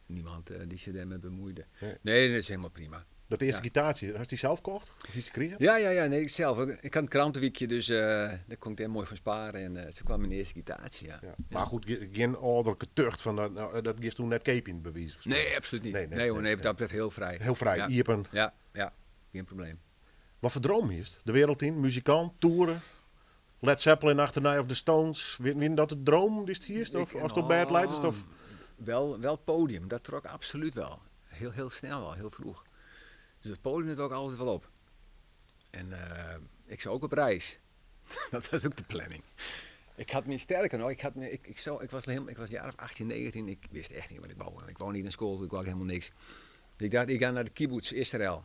niemand die zich daarmee bemoeide. Nee, dat is helemaal prima. Dat eerste Ja. gitaartje, had je die zelf gekocht? Of iets gekregen? Ja, nee, ik zelf. Ik had een krantenwiekje, dus daar kon ik er mooi van sparen. En zo kwam mijn eerste gitaartje, ja. Ja. Maar goed, geen ouderlijke tucht van dat gist toen net cape in bewijs. van spreken. Nee, absoluut niet. Nee, Nee, nee, hoor, nee, nee, dat betreft heel vrij. Heel vrij, Ja. iepen. Ja, geen probleem. Wat voor droom is het? De wereld in, muzikant, toeren, Led Zeppelin achterna of de Stones. Win dat de droom die het hier is? Of als het op bad leidt? Of... Wel het podium, dat trok absoluut wel. Heel snel wel, heel vroeg. Dus het podium trok altijd wel op. En ik zou ook op reis. Dat was ook de planning. Ik had me sterker nog, ik was jaar of 18, 19, ik wist echt niet wat ik wou. Ik wou niet naar school, ik wou helemaal niks. Dus ik dacht, ik ga naar de kibbutz Israël.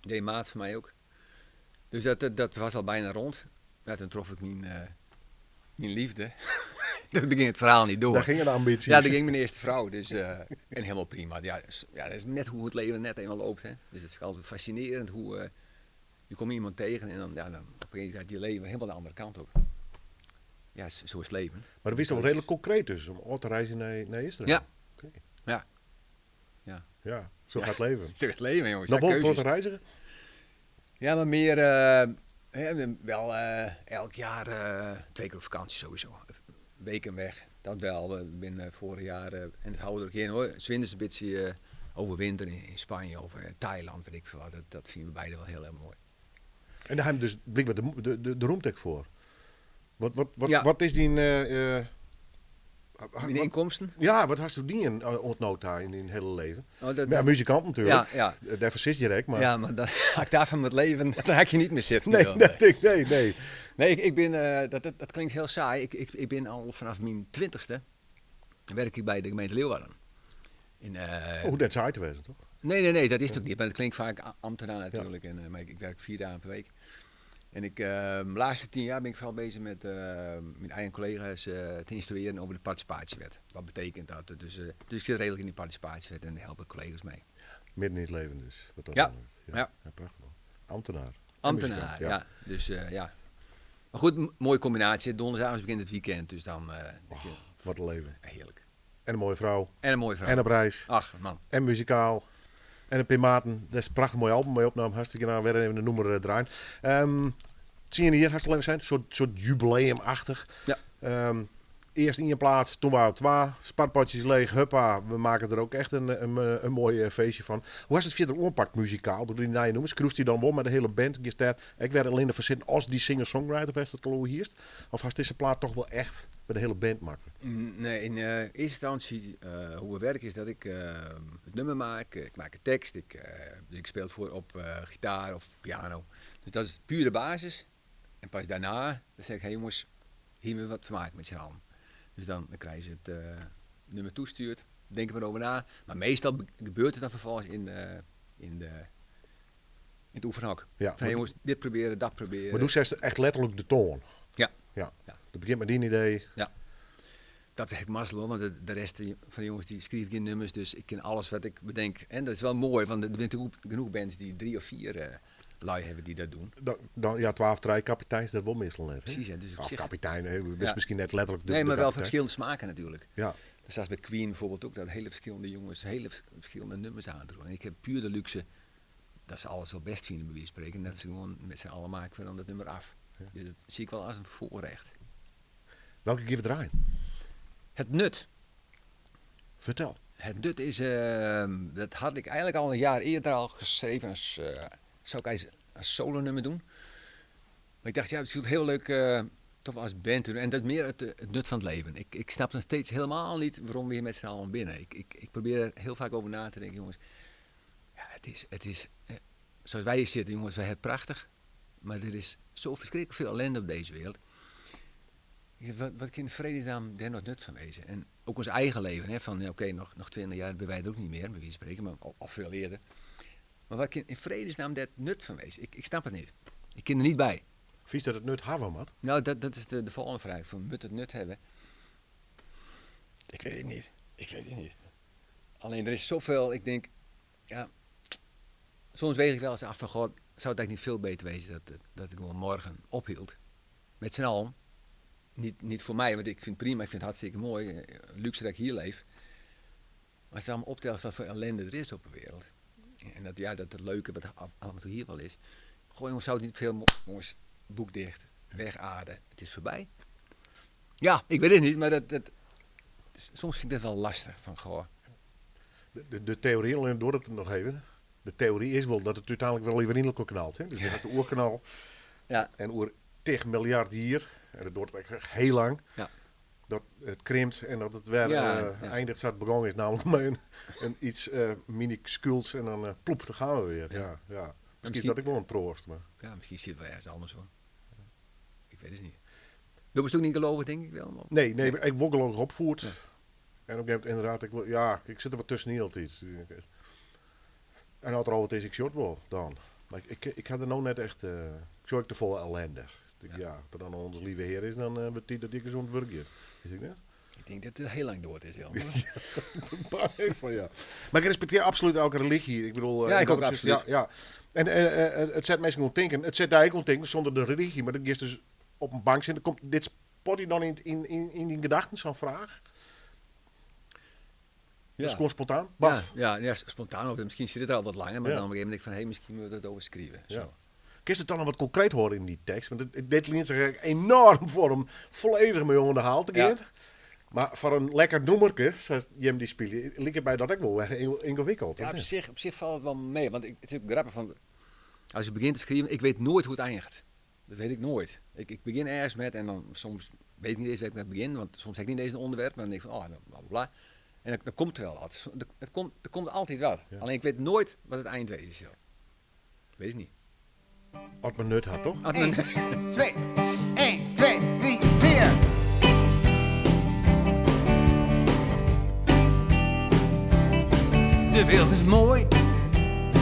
Deed maat van mij ook. Dus dat was al bijna rond. Ja, toen trof ik mijn liefde. Toen ging het verhaal niet door. Daar gingen de ambities. Ja, dat ging mijn eerste vrouw. Dus, en helemaal prima. Ja, dat is net hoe het leven net eenmaal loopt. Hè. Dus het is altijd fascinerend hoe je komt iemand tegen en dan op een gegeven moment je leven helemaal de andere kant op. Ja, zo is het leven. Maar dat wist toch redelijk concreet dus, om uit te reizen naar Israël? Ja. Oké. Ja. Ja, zo Ja. gaat het leven. Zo is het leven, jongens. Nog Ja, wel keuzes. wat reiziger? Ja, maar meer wel elk jaar 2 keer op vakantie sowieso. Weken weg, dat wel. We zijn vorig jaar, en het houden we er geen hoor, zwinders een beetje overwinteren in Spanje of Thailand, weet ik veel wat. Dat vinden we beide wel heel erg mooi. En daar hebben we dus blijkbaar de roemtek voor. Ja. Wat is die... Mijn inkomsten? ja, wat hast u die ontnood daar in het hele leven? Oh, Ja, muzikant natuurlijk. Ja. Daarvoor zit je direct, maar... Ja, maar dan, als ik daarvan moet leven, dan had je niet meer zitten. Nee. Nee, ik ben, dat klinkt heel saai. Ik ben al vanaf mijn 20ste, werk ik bij de gemeente Leeuwarden. Hoe dat saai te wezen, toch? Nee, dat is het ook niet. Maar het klinkt vaak ambtenaar natuurlijk. En, maar ik werk 4 dagen per week. En de laatste 10 jaar ben ik vooral bezig met mijn eigen collega's te instrueren over de participatiewet. Wat betekent dat? Dus ik zit redelijk in die participatiewet en daar help ik collega's mee. Midden in het leven dus. Wat dat Ja. dan is. Ja. Ja, prachtig man. Ambtenaar. En Ambtenaar, muzikant, ja. Dus ja. Maar goed, mooie combinatie. Donderdagavond begint het weekend, dus dan denk je, Wat een leven. heerlijk. En een mooie vrouw. En een mooie vrouw. En op reis. Ach, man. En muzikaal. En een Pim Maarten. Dat is een prachtig mooi album. Mooi opname. Hartstikke gedaan. Weer even de noemer draaien. Zie je hier hartstikke leuk zijn. Een soort jubileumachtig. Ja. Eerst in je plaat. Toen waren het 2. Spartpotjes leeg. Huppa. We maken er ook echt een mooi feestje van. Hoe is het verder oppakt muzikaal? Door die na je noemen. Schroest hij dan wel met de hele band? Ik werd alleen de zitten als die singer-songwriter. Was dat al hier? Of was deze plaat toch wel echt met de hele band maken? Nee, in eerste instantie hoe we werken is dat ik het nummer maak. Ik maak een tekst. Ik speel het voor op gitaar of piano. Dus dat is puur de basis. En pas daarna dan zeg ik, hey jongens, hier moeten we wat van maken met z'n allen. Dus dan krijgen ze het nummer toestuurd. Denken we erover na. Maar meestal gebeurt het dan vervolgens in het oefenhok. Ja, Van, hey, jongens, dit proberen, dat proberen. Maar doe ze echt letterlijk de toon. Ja. Ja. Ja. Dat begint met die idee. Dat is echt mazzel hoor, want de rest van de jongens die schrijven geen nummers, dus ik ken alles wat ik bedenk. En dat is wel mooi, want er zijn natuurlijk genoeg bands die 3 of 4 lui hebben die dat doen. Dan 12 kapiteins, dat wel meestal net. Hè? Precies, hè, dus op Of zich- kapitein, hè? Dat is Ja. misschien net letterlijk de Nee, maar wel kapitein. verschillende smaken natuurlijk. Ja. Dat staat bij Queen bijvoorbeeld ook, dat hele verschillende jongens hele verschillende nummers aandoen. En ik heb puur de luxe dat ze alles wel best vinden bij wie spreken. En dat ze gewoon met z'n allen maken we dan dat nummer af. Dus dat zie ik wel als een voorrecht. Welke geef draaien? Het nut. Vertel. Het nut is, dat had ik eigenlijk al een jaar eerder al geschreven als, zou ik als solo nummer doen. Maar ik dacht, ja, het is heel leuk, toch als band te doen. En dat is meer het nut van het leven. Ik snap nog steeds helemaal niet waarom we hier met z'n allen binnen. Ik probeer er heel vaak over na te denken, jongens. Ja, het is zoals wij hier zitten, jongens, wij hebben het prachtig. Maar er is zo verschrikkelijk veel ellende op deze wereld. Wat kan in vredesnaam daar nog nut van wezen? En ook ons eigen leven, hè, van oké, nog 20 jaar hebben wij het ook niet meer, bij wie van spreken, maar al veel eerder. Maar wat kan in vredesnaam daar nut van wezen? Ik snap het niet. Ik ken er niet bij. Vies dat het nut hebben, Mat? Nou, dat is de volgende vraag. Van, moet het nut hebben? Ik weet het niet. Alleen er is zoveel, ik denk, ja, soms weeg ik wel eens af van, god, zou het eigenlijk niet veel beter wezen dat ik gewoon morgen ophield. Met z'n allen. Niet voor mij, want ik vind het prima, ik vind het hartstikke mooi, luxe dat ik hier leef. Maar als je allemaal optelt wat voor ellende er is op de wereld. En dat het leuke wat af en toe hier wel is. Goh jongens, zou het niet veel jongens, boek dicht, wegaarden, het is voorbij. Ja, ik weet het niet, maar soms vind ik dat wel lastig. Van, goh. De theorie, alleen door het nog even. De theorie is wel dat het uiteindelijk wel even innerlijk knalt. Hè? Dus je hebt de oerkanaal en oer 10 miljard hier. En dat doet het echt heel lang. Ja. Dat het krimpt en dat het weer eindigt zoals het begonnen is. Namelijk met een iets mini-skulds en dan plop, dan gaan we weer. Ja. Misschien is dat ik wel een troost. Maar. Ja, misschien zit het wel ergens anders hoor. Ik weet het niet. Dat was ook niet geloven, denk ik wel. Maar... Nee, ik word gelukkig opgevoerd. Ja. En op een gegeven moment inderdaad, ik zit er wat tussenin altijd. En als er al wat is, ik short wel dan. Maar ik had er nou net echt, ik zorg te volle ellende. Ja, dat dan onze lieve Heer is, dan betekent dat ik zo'n werk is. Is ik net? Ik denk dat het heel lang door is, Jan. Ja. Maar ik respecteer absoluut elke religie. Ik bedoel, ja, ik ook absoluut. Ja. En het zet mensen gewoon denken. Het zet daar gewoon denken zonder de religie. Maar dat is dus op een bank zitten. Komt dit spot je dan in die gedachten zo'n vraag? Ja. Dat is gewoon spontaan? Ja, spontaan ook. Misschien zit het er al wat langer, maar dan op een gegeven moment denk ik van, misschien moeten we het over schrijven. Ja. Kun je het dan nog wat concreet horen in die tekst? Want dit leent zich enorm voor hem volledig mee om de haal te gaan. Ja. Maar voor een lekker noemerke, zoals je hem die speelt, lijkt het mij dat ook wel ingewikkeld. Ja, op zich valt het wel mee. Want het is ook grappig van, als je begint te schrijven, ik weet nooit hoe het eindigt. Dat weet ik nooit. Ik begin ergens met en dan soms weet ik niet eens waar ik met begin, want soms heb ik niet eens een onderwerp, maar dan denk ik van, bla bla bla. En dan komt er wel wat. Er komt altijd wat. Ja. Alleen ik weet nooit wat het eind is. Weet ik niet. Als mijn nut had, toch? 1, 2, 1, 2, 3, 4. De wereld is mooi,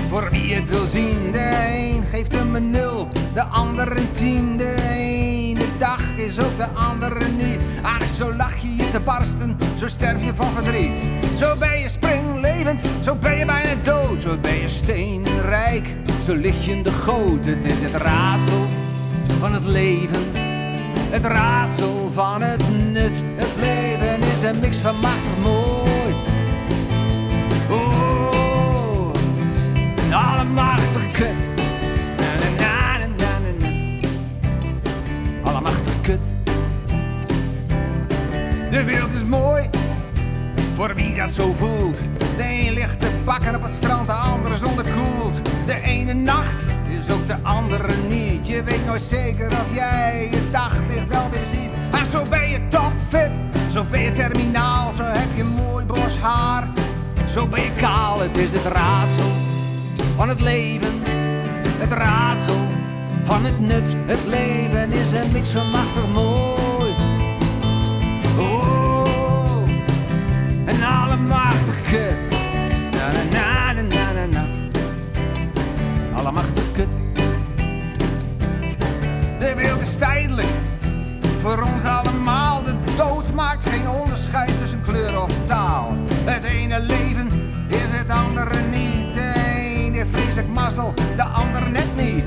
voor wie het wil zien. De een geeft hem een 0, de ander een 10. De ene dag is ook de andere niet. Ach, zo lach je je te barsten, zo sterf je van verdriet. Zo ben je springlevend, zo ben je bijna dood. Zo ben je steenrijk, zo lig je in de goot. Het is het raadsel van het leven, het raadsel van het nut. Het leven is een mix van machtig mooi. Oh, allemachtig kut. Allemachtig kut. De wereld is mooi, voor wie dat zo voelt. De een ligt te bakken op het strand, de andere is onderkoeld. De ene nacht is ook de andere niet. Je weet nooit zeker of jij je daglicht wel weer ziet. Maar zo ben je topfit, zo ben je terminaal. Zo heb je mooi bos haar, zo ben je kaal. Het is het raadsel van het leven, het raadsel van het nut. Het leven is een mix van machtig mooi. Oh, een allemachtig kut. Na na na na na na. Allemachtig kut. De wereld is tijdelijk, voor ons allemaal. De dood maakt geen onderscheid tussen kleur of taal. Het ene leven is het andere niet. De ene heeft vreselijk mazzel, de ander net niet.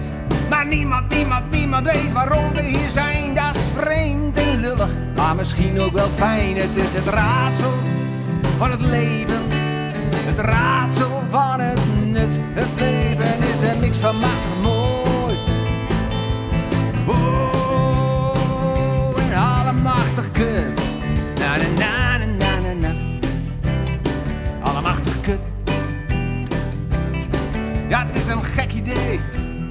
Maar niemand weet waarom we hier zijn. Dat is vreemd en lullig, maar misschien ook wel fijn. Het is het raadsel van het leven, het raadsel van het nut. Het leven is een mix van machtig mooi. Oh, een allemachtig kut. Na na na na na na. Allemachtig kut. Ja, het is een gek idee,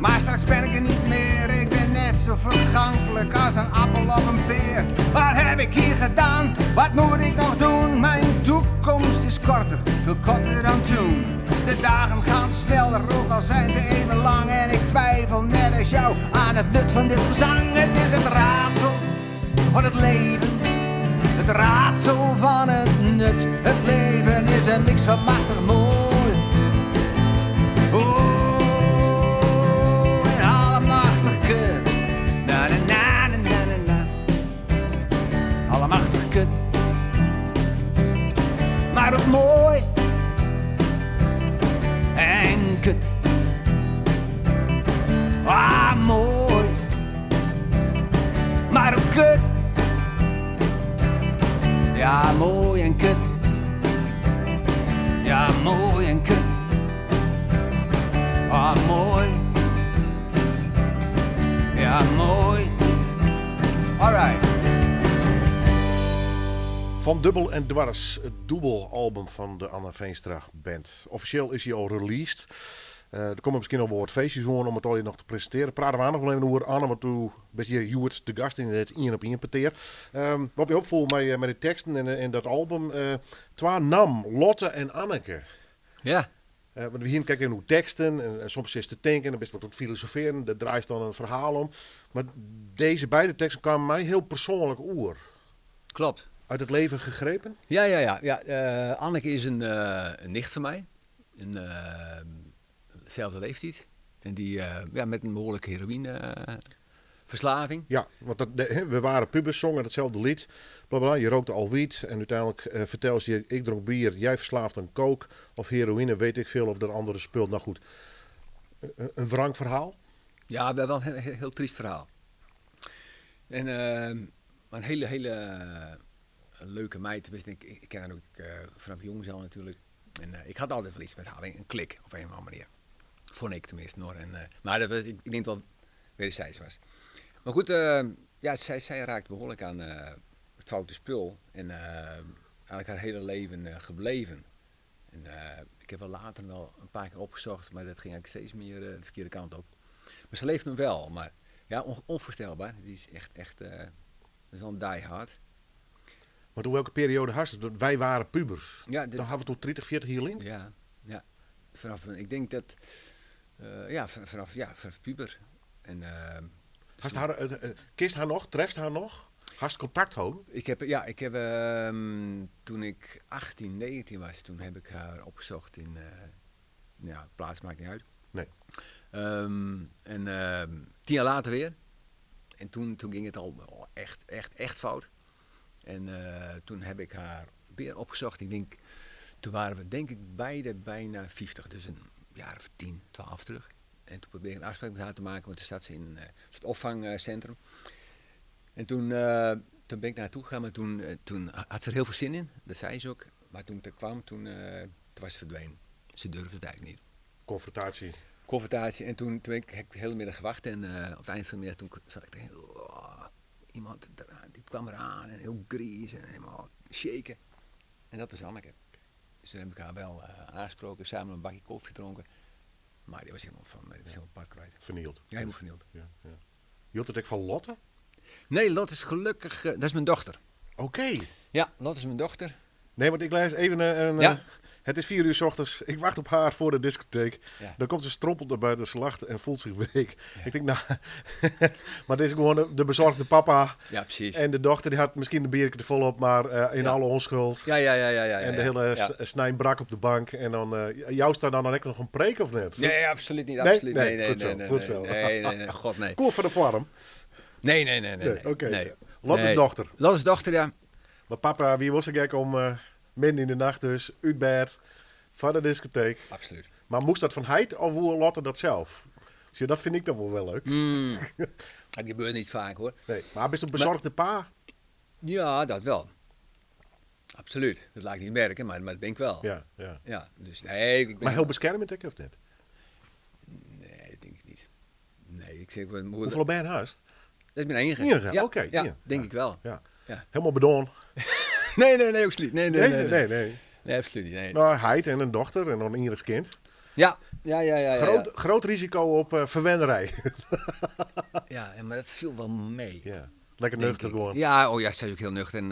maar straks ben ik er niet meer. Ik ben net zo vergankelijk als een appel of een peer. Wat heb ik hier gedaan? Wat moet ik nog doen? Mijn toekomst is korter, veel korter dan toen. De dagen gaan sneller, ook al zijn ze even lang. En ik twijfel net als jou aan het nut van dit gezang. Het is het raadsel van het leven, het raadsel van het nut. Het leven is een mix van machtig mooi. Oh, een allemachtig kut. Na na na na na na. Allemachtig kut. Maar ook mooi en kut. Ah, mooi, maar ook kut. Ja, mooi en kut. Ja, mooi. Ja, mooi. Alright. Van Dubbel en Dwars, het Doebel-album van de Anna Veenstra Band. Officieel is hij al released. Er komen misschien nog wel wat feestjes om het al nog te presenteren. Praten we aan nog wel even over Anna, want toen ben je Joert de gast in het 1 op 1 peteer. Wat je opvoelt met de teksten en dat album. Twa Nam, Lotte en Anneke. Ja. Want we hier kijken hoe teksten en soms is te denken en best wat filosoferen. Daar draait dan een verhaal om. Maar deze beide teksten kwamen mij heel persoonlijk oer. Klopt. Uit het leven gegrepen? Ja. Anneke is een nicht van mij. Dezelfde leeftijd. En die met een behoorlijke heroïneverslaving. Ja, want we waren pubers, zongen hetzelfde lied. Blablabla, je rookte al wiet en uiteindelijk vertel je, ik dronk bier, jij verslaafd aan coke of heroïne, weet ik veel of dat andere speelt. Nou goed, een wrang verhaal. Ja, wel een heel triest verhaal. En maar een hele leuke meid. Ik ken haar ook vanaf jongs al natuurlijk. En ik had altijd wel iets met haar, een klik op een of andere manier. Vond ik tenminste nog. Maar dat was, ik denk dat het wederzijds was. Maar goed, zij raakt behoorlijk aan het foute spul. En eigenlijk haar hele leven gebleven. En ik heb wel later wel een paar keer opgezocht, maar dat ging eigenlijk steeds meer de verkeerde kant op. Maar ze leeft nog wel, maar ja, onvoorstelbaar. Die is echt dat is wel een diehard. Maar toen welke periode had het? Wij waren pubers. Ja, Dan hadden we tot 30, 40 hierlin. Ja. Vanaf, ik denk dat, vanaf puber. En, kist haar nog? Treft haar nog? Hast contact houden? Ik heb toen ik 18, 19 was, toen heb ik haar opgezocht in, plaats maakt niet uit. Nee. 10 jaar later weer. En toen ging het al echt fout. En toen heb ik haar weer opgezocht. Toen waren we denk ik beide bijna 50, dus een jaar of 10, 12 terug. En toen probeerde ik een afspraak met haar te maken, want toen zat ze in een soort opvangcentrum. En toen ben ik naar haar toe gegaan, maar toen had ze er heel veel zin in, dat zei ze ook. Maar toen ik er kwam, toen was ze verdwenen. Ze durfde het eigenlijk niet. Confrontatie. En toen heb ik de hele middag gewacht en op het eind van de middag toen zag ik iemand, die kwam eraan en heel gries en helemaal shaken. En dat was Anneke. Dus toen heb ik haar wel aangesproken, samen een bakje koffie gedronken. Maar die was helemaal pad kwijt. Vernield. Ja, helemaal vernield. Ja. Je hield het ook van Lotte? Nee, Lotte is gelukkig, dat is mijn dochter. Oké. Ja, Lotte is mijn dochter. Nee, want ik lees even het is 4 uur 's ochtends. Ik wacht op haar voor de discotheek. Ja. Dan komt ze strompeld naar buiten, ze lacht en voelt zich week. Ja. Ik denk, nou... maar dit is gewoon de bezorgde papa. Ja, precies. En de dochter die had misschien een biertje te volop, maar in alle onschuld. Ja. En de hele snijn brak op de bank. En dan... jou staat dan ook nog een preek of net? Nee, absoluut niet. Goed zo. Nee, god nee. Koer van de farm. Nee. Oké. Nee. Lotte's dochter. Lotte's dochter, ja. Maar papa, wie was er gek om midden in de nacht dus, uit bed, van de discotheek. Absoluut. Maar moest dat van Heid of hoe Lotte dat zelf? Dus dat vind ik dan wel leuk. Dat gebeurt niet vaak hoor. Nee, maar best een bezorgde pa? Ja, dat wel. Absoluut. Dat laat ik niet merken, maar dat ben ik wel. Ja. Dus nee, ik ben... Maar heel beschermend, ik of net? Nee, dat denk ik niet. Nee, ik zeg... Hoeveel ben je haast? Dat is mijn enige. Ja, oké. Ja, denk ik wel. Ja. Ja. Helemaal bedoeld. Nee, absoluut. Nee. Nee, absoluut niet. Nee. Nou, Heid en een dochter en dan een Iers kind. Ja. Groot risico op verwennerij. Ja, maar dat viel wel mee. Ja. Lekker nuchter gewoon. Ja, zij is ook heel nuchter. En,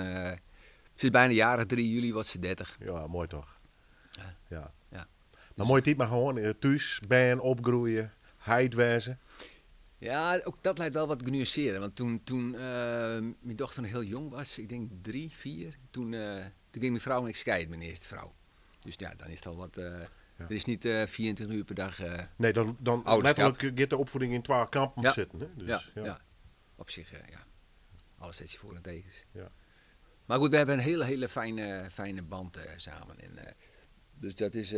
ze is bijna jarig, 3 juli wordt ze 30. Ja, mooi toch. Ja. Ja. Maar mooi type, maar gewoon thuis, ben, opgroeien, Heid wezen. Ja, ook dat lijkt wel wat genuanceerder. Want toen mijn dochter nog heel jong was, ik denk 3, 4, toen ging mijn vrouw en ik scheiden, mijn eerste vrouw. Dus ja, dan is het al wat... Er is niet 24 uur per dag nee, dan letterlijk gaat de opvoeding in 12 kampen zitten. Hè? Dus, ja. Op zich, alles zet je voor en tegen. Ja. Maar goed, we hebben een hele fijne band samen. En, dus dat is,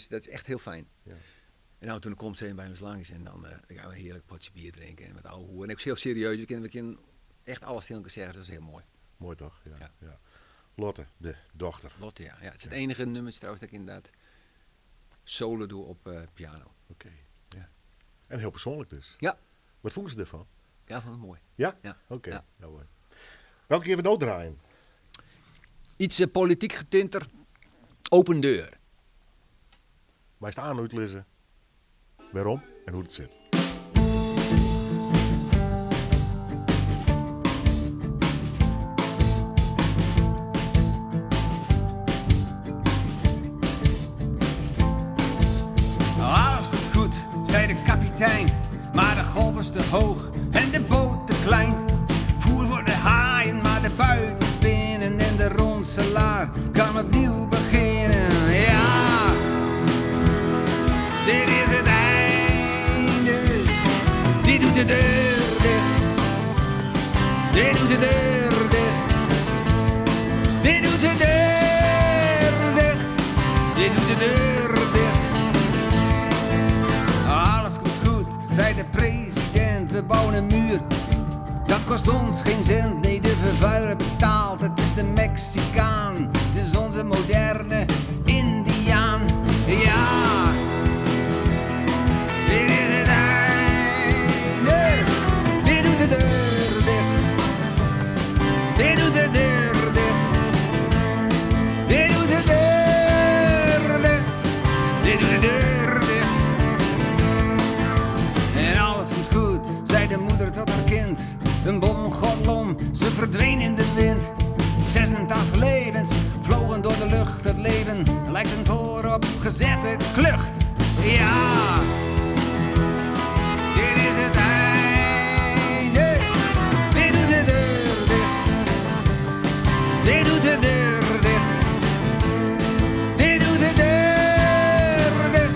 dat is echt heel fijn. Ja. En nou, toen komt ze bij ons langs en dan gaan we een heerlijk potje bier drinken en met ouwe hoer. En ik was heel serieus, we kunnen echt alles tegen elkaar zeggen, dat is heel mooi. Mooi toch, ja. Lotte, de dochter. Lotte, ja. Het is het enige nummertje trouwens dat ik inderdaad solo doe op piano. Oké. Ja. En heel persoonlijk dus. Ja. Wat vonden ze ervan? Ja, vond het mooi. Ja? Ja. Oké. Ja. Nou, mooi. Welke keer we nou draaien? Iets politiek getinter. Open deur. Maar is het aan uitlezen waarom en hoe het zit. Alles komt goed, zei de kapitein. Maar de golf is te hoog en de boot te klein. Voer voor de haaien, maar de buitenspinnen en de ronselaar kan opnieuw beginnen. Ja, dit is het einde. Die doet de deur dicht. Die doet de deur dicht. Die doet de deur dicht. Die doet de deur dicht. Alles komt goed, zei de president, we bouwen een muur. Dat kost ons geen cent, nee de vervuiler betaalt. Het is de Mexicaan, het is onze moderne Indiaan. Ja, dit is het einde. Dit doet de deur dicht. Dit doet de deur dicht. Dit doet de deur dicht. Dit doet de deur dicht. En alles komt goed, zei de moeder tot haar kind. Een bom godlom, ze verdween in de wind. 86 levens vlogen door de lucht. Het leven lijkt een voorop gezette klucht. Ja, dit is het einde. Dit doet de deur dicht. Dit doet de deur dicht. Dit doet de deur dicht.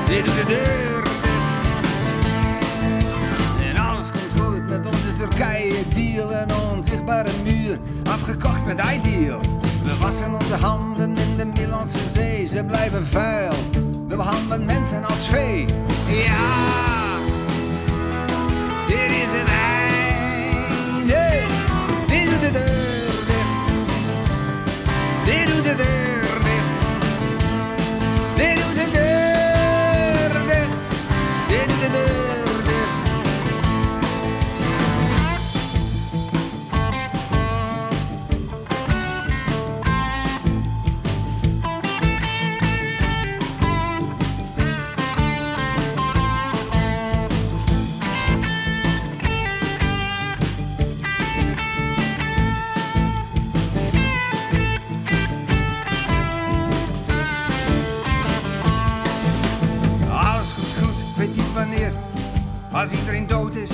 Dit doet de deur dicht. En alles komt goed met onze Turkije-deal. Een onzichtbare muur, afgekocht met Ideal. We wassen onze handen in de Middellandse Zee. Ze blijven vuil, we behandelen mensen als vee. Ja, dit is het einde. Dit doet de deur dicht. Dit doet de deur dicht. Dit doet de deur dicht. Dit doet de deur dicht. Alles komt goed, ik weet niet wanneer. Als iedereen dood is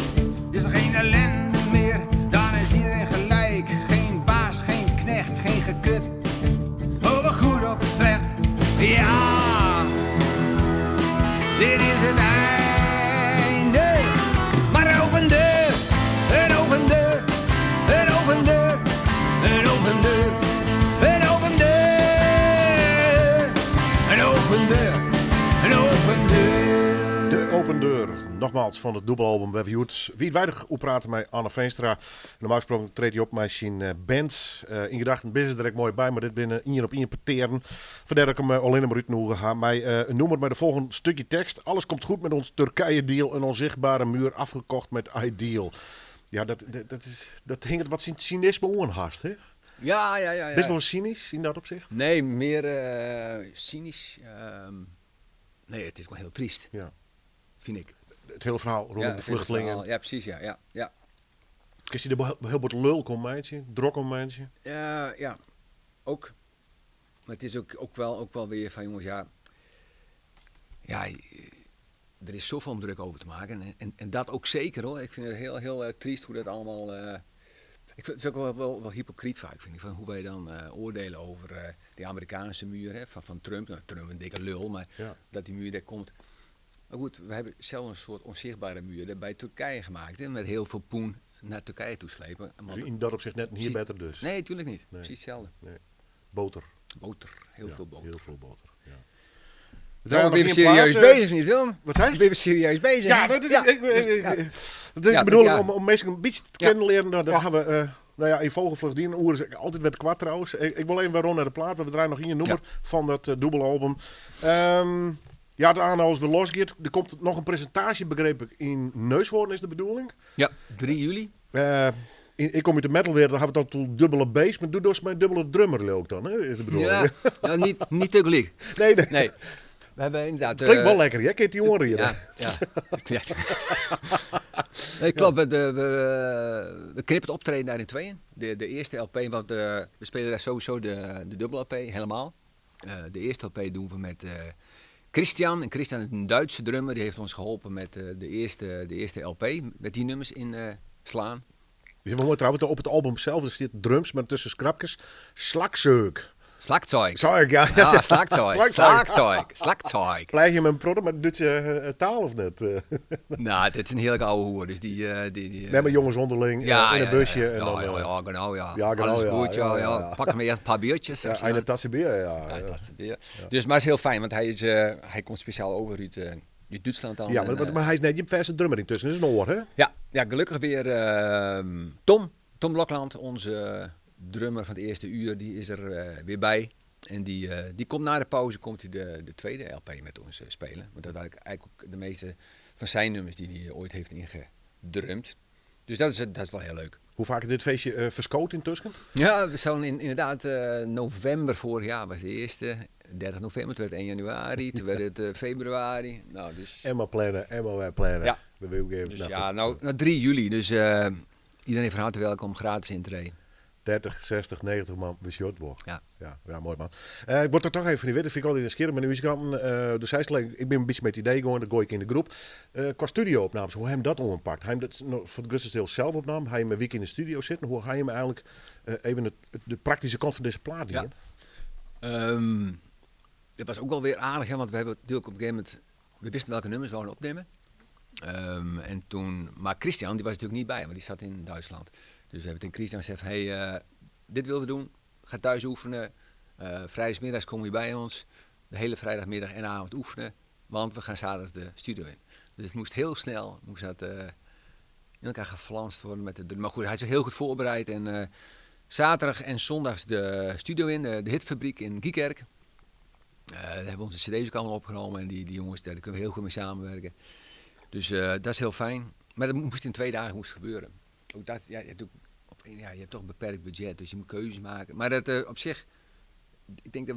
er geen ellende meer. Dan is iedereen gelijk. Geen baas, geen knecht, geen gekut. Over goed of slecht. Ja, dit is het einde. Maar een open deur, een open deur, een open deur, een open deur, een open deur, een open deur, een open deur. De Open Deur, nogmaals van het dubbelalbum Web Youth. Wie het weinig praten met Anne Veenstra. Normaal gesproken treedt hij op met zijn band. In gedachten is er direct mooi bij, maar dit binnen 1 op 1 peteren. Vandaar dat ik hem alleen maar uit noemen ga. Een noemer met de volgende stukje tekst. Alles komt goed met ons Turkije-deal. Een onzichtbare muur afgekocht met Ideal. Ja, dat hing het wat cynisme onhaast, hè? Ja. Best wel cynisch in dat opzicht. Nee, meer cynisch. Nee, het is gewoon heel triest, Ja. vind ik. Het hele verhaal rondom de het vluchtelingen. verhaal. Ja, precies, ja. Kun je er heel wat lul om meidje? Drok om meidje? Ja, ook. Maar het is ook wel weer van jongens, er is zoveel om druk over te maken. En dat ook zeker hoor. Ik vind het heel triest hoe dat allemaal... ik vind het ook wel hypocriet vaak, vind ik. Van hoe wij dan oordelen over die Amerikaanse muur hè, van Trump. Nou, Trump een dikke lul, maar dat die muur daar komt. Maar goed, we hebben zelf een soort onzichtbare muur er bij Turkije gemaakt. Hè, met heel veel poen naar Turkije toeslepen. Dus in dat opzicht net hier beter dus? Nee, natuurlijk niet. Nee. Precies hetzelfde. Nee. Boter. Heel veel boter. Heel veel boter, ja. Zijn we weer serieus bezig, niet Willem? Wat zei je? Ben je serieus bezig? Ja, dat is, ik bedoel, om mensen een beetje te kennen leren, dat gaan we... in vogelvlucht die oer is altijd weer kwart trouwens. Ik wil even weer rond naar de plaat, want we draaien nog in je nummer van dat dubbelalbum. Ja, de als we losgeeft, er komt nog een presentatie, begreep ik, in Neushoorn is de bedoeling. Ja, 3 juli. Ik kom uit de metalwereld, dan hebben we dat tot dubbele bass, maar doe dus mijn dubbele drummer ook dan, hè? Is de bedoeling. Ja, nou, niet tegelijk. Nee. We hebben inderdaad... Klinkt wel lekker, hè? Kent die oren hier? Ja. Ja. Nee, klopt. We knippen het optreden daar in tweeën. De eerste LP, want we spelen daar sowieso de dubbele LP helemaal. De eerste LP doen we met Christian. En Christian is een Duitse drummer. Die heeft ons geholpen met de eerste LP. Met die nummers in slaan. Je moet trouwens op het album zelf, er zit drums, maar tussen scrapjes slagzeug. Slagzeug. Sorry, ja. Ja, slagzeug. Blijf je mijn product, maar doet ze taal of net? Nou, dit is een heerlijke oude hoer. Dus Nee, maar jongens onderling in een busje. Ja, en dan, genau. Ja, genau, Alles ja, goed, ja. Pakken we eerst een paar biertjes. Ja, een tasje bier, Ja, tasje bier. Dus, maar het is heel fijn, want hij komt speciaal over uit Duitsland dan. Ja, maar hij is net je verse drummer intussen. Dat is een oor, hè? Ja, gelukkig weer Tom Blokland, onze drummer van het eerste uur, die is er weer bij. En die komt na de pauze de tweede LP met ons spelen. Want dat waren eigenlijk ook de meeste van zijn nummers die hij ooit heeft ingedrumd. Dus dat is wel heel leuk. Hoe vaak is dit feestje verschoten intussen? Ja, we zouden inderdaad november vorig jaar was de eerste. 30 november, toen werd het 1 januari, toen werd het februari. Nou, dus... Emma plannen, Emma weer plannen. Ja. Dat wil ik even. Dus nou 3 juli. Dus iedereen van harte welkom, gratis intreden. 30, 60, 90 man, we short worden. Ja, Mooi man. Ik word er toch even van die weten, vind ik altijd een keer met de muzikanten. Dus hij is ik ben een beetje met het idee gewoon, dat gooi ik in de groep. Qua studio-opnames, hoe hij hem dat ompakt? Hij hem dat voor het grootste deel zelf opnam, hij hem een week in de studio zitten. Hoe hij hem eigenlijk even de praktische kant van deze plaat ja. Het was ook wel weer aardig, hè, want we hebben natuurlijk op een gegeven moment, we wisten welke nummers we wouden opnemen. En toen, maar Christian, die was natuurlijk niet bij, want die zat in Duitsland. Dus we hebben tegen Christian gezegd, hey, dit willen we doen, ga thuis oefenen. Vrijdagmiddags kom je bij ons, de hele vrijdagmiddag en avond oefenen, want we gaan zaterdag de studio in. Dus het moest heel snel, in elkaar geflanst worden met de. Maar goed, hij is heel goed voorbereid en zaterdag en zondags de studio in, de hitfabriek in Giekerk. Daar hebben we onze cd's ook allemaal opgenomen en die jongens, daar kunnen we heel goed mee samenwerken. Dus dat is heel fijn. Maar dat moest in 2 dagen gebeuren. Ook dat, ja, je hebt toch een beperkt budget, dus je moet keuzes maken. Maar dat op zich, ik denk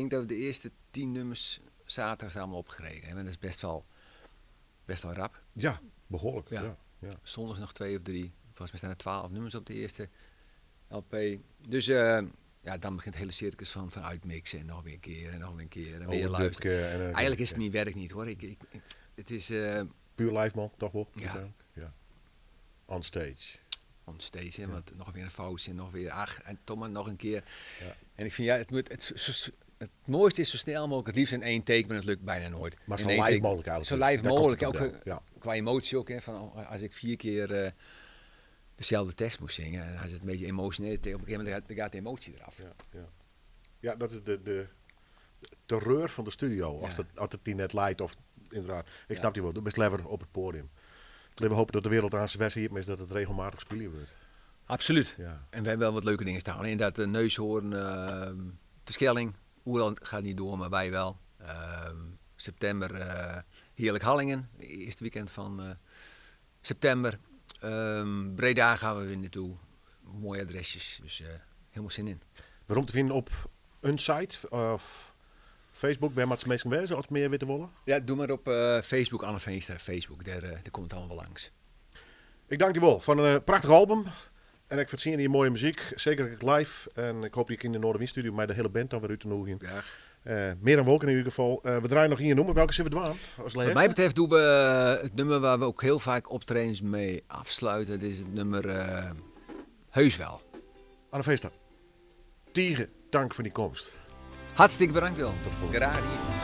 dat we de eerste 10 nummers zaterdag allemaal opgekregen hebben. En dat is best wel rap. Ja, behoorlijk. Ja. Zondags nog 2 of 3. Volgens mij staan er 12 nummers op de eerste LP. Dus dan begint het hele circus van uitmixen en nog weer een keer en nog weer een keer en weer luisteren. Eigenlijk is het niet werk niet hoor. Het is puur live man, toch wel? Ja. On stage. On stage, hè, want nog weer een foutje en nog weer en Tom nog een keer. Ja. En ik vind het mooiste is zo snel mogelijk, het liefst in 1 take, maar dat lukt bijna nooit. Maar zo live mogelijk eigenlijk. Zo live mogelijk, ook ja. Qua emotie ook. Hè, van als ik 4 keer dezelfde tekst moest zingen, en als het een beetje emotioneel, op een gegeven moment gaat de emotie eraf. Ja, dat is de terreur van de studio, als het die net leidt of inderdaad. Ik snap die wel, best lever op het podium. We hopen dat de wereld aan zijn versie hier is, dat het regelmatig spelen wordt. Absoluut. Ja. En we hebben wel wat leuke dingen staan. Inderdaad, de Neushoorn, de Schelling, Oerland gaat niet door, maar wij wel. September, Heerlijk Hallingen, eerste weekend van september. Breda gaan we weer naartoe. Mooie adresjes, dus helemaal zin in. Waarom te vinden op een site of Facebook, bij Mats Meesken Wezen, als meer witte wollen? Ja, doe maar op Facebook, Anne Veenstra, Facebook, daar komt het allemaal wel langs. Ik dank je wel van een prachtig album. En ik verzin hier mooie muziek, zeker live. En ik hoop dat ik in de Noorderwind-studio met de hele band dan weer uit te nodigen. Graag. Meer dan wolken in ieder geval. We draaien nog hier noemen. Welke zullen we dwaan? Wat mij betreft doen we het nummer waar we ook heel vaak optredens mee afsluiten. Dat is het nummer Heus Wel. Anne Veenstra, Tieren, dank voor die komst. Hartstikke bedankt Willem. Tot volgende. Graag hier.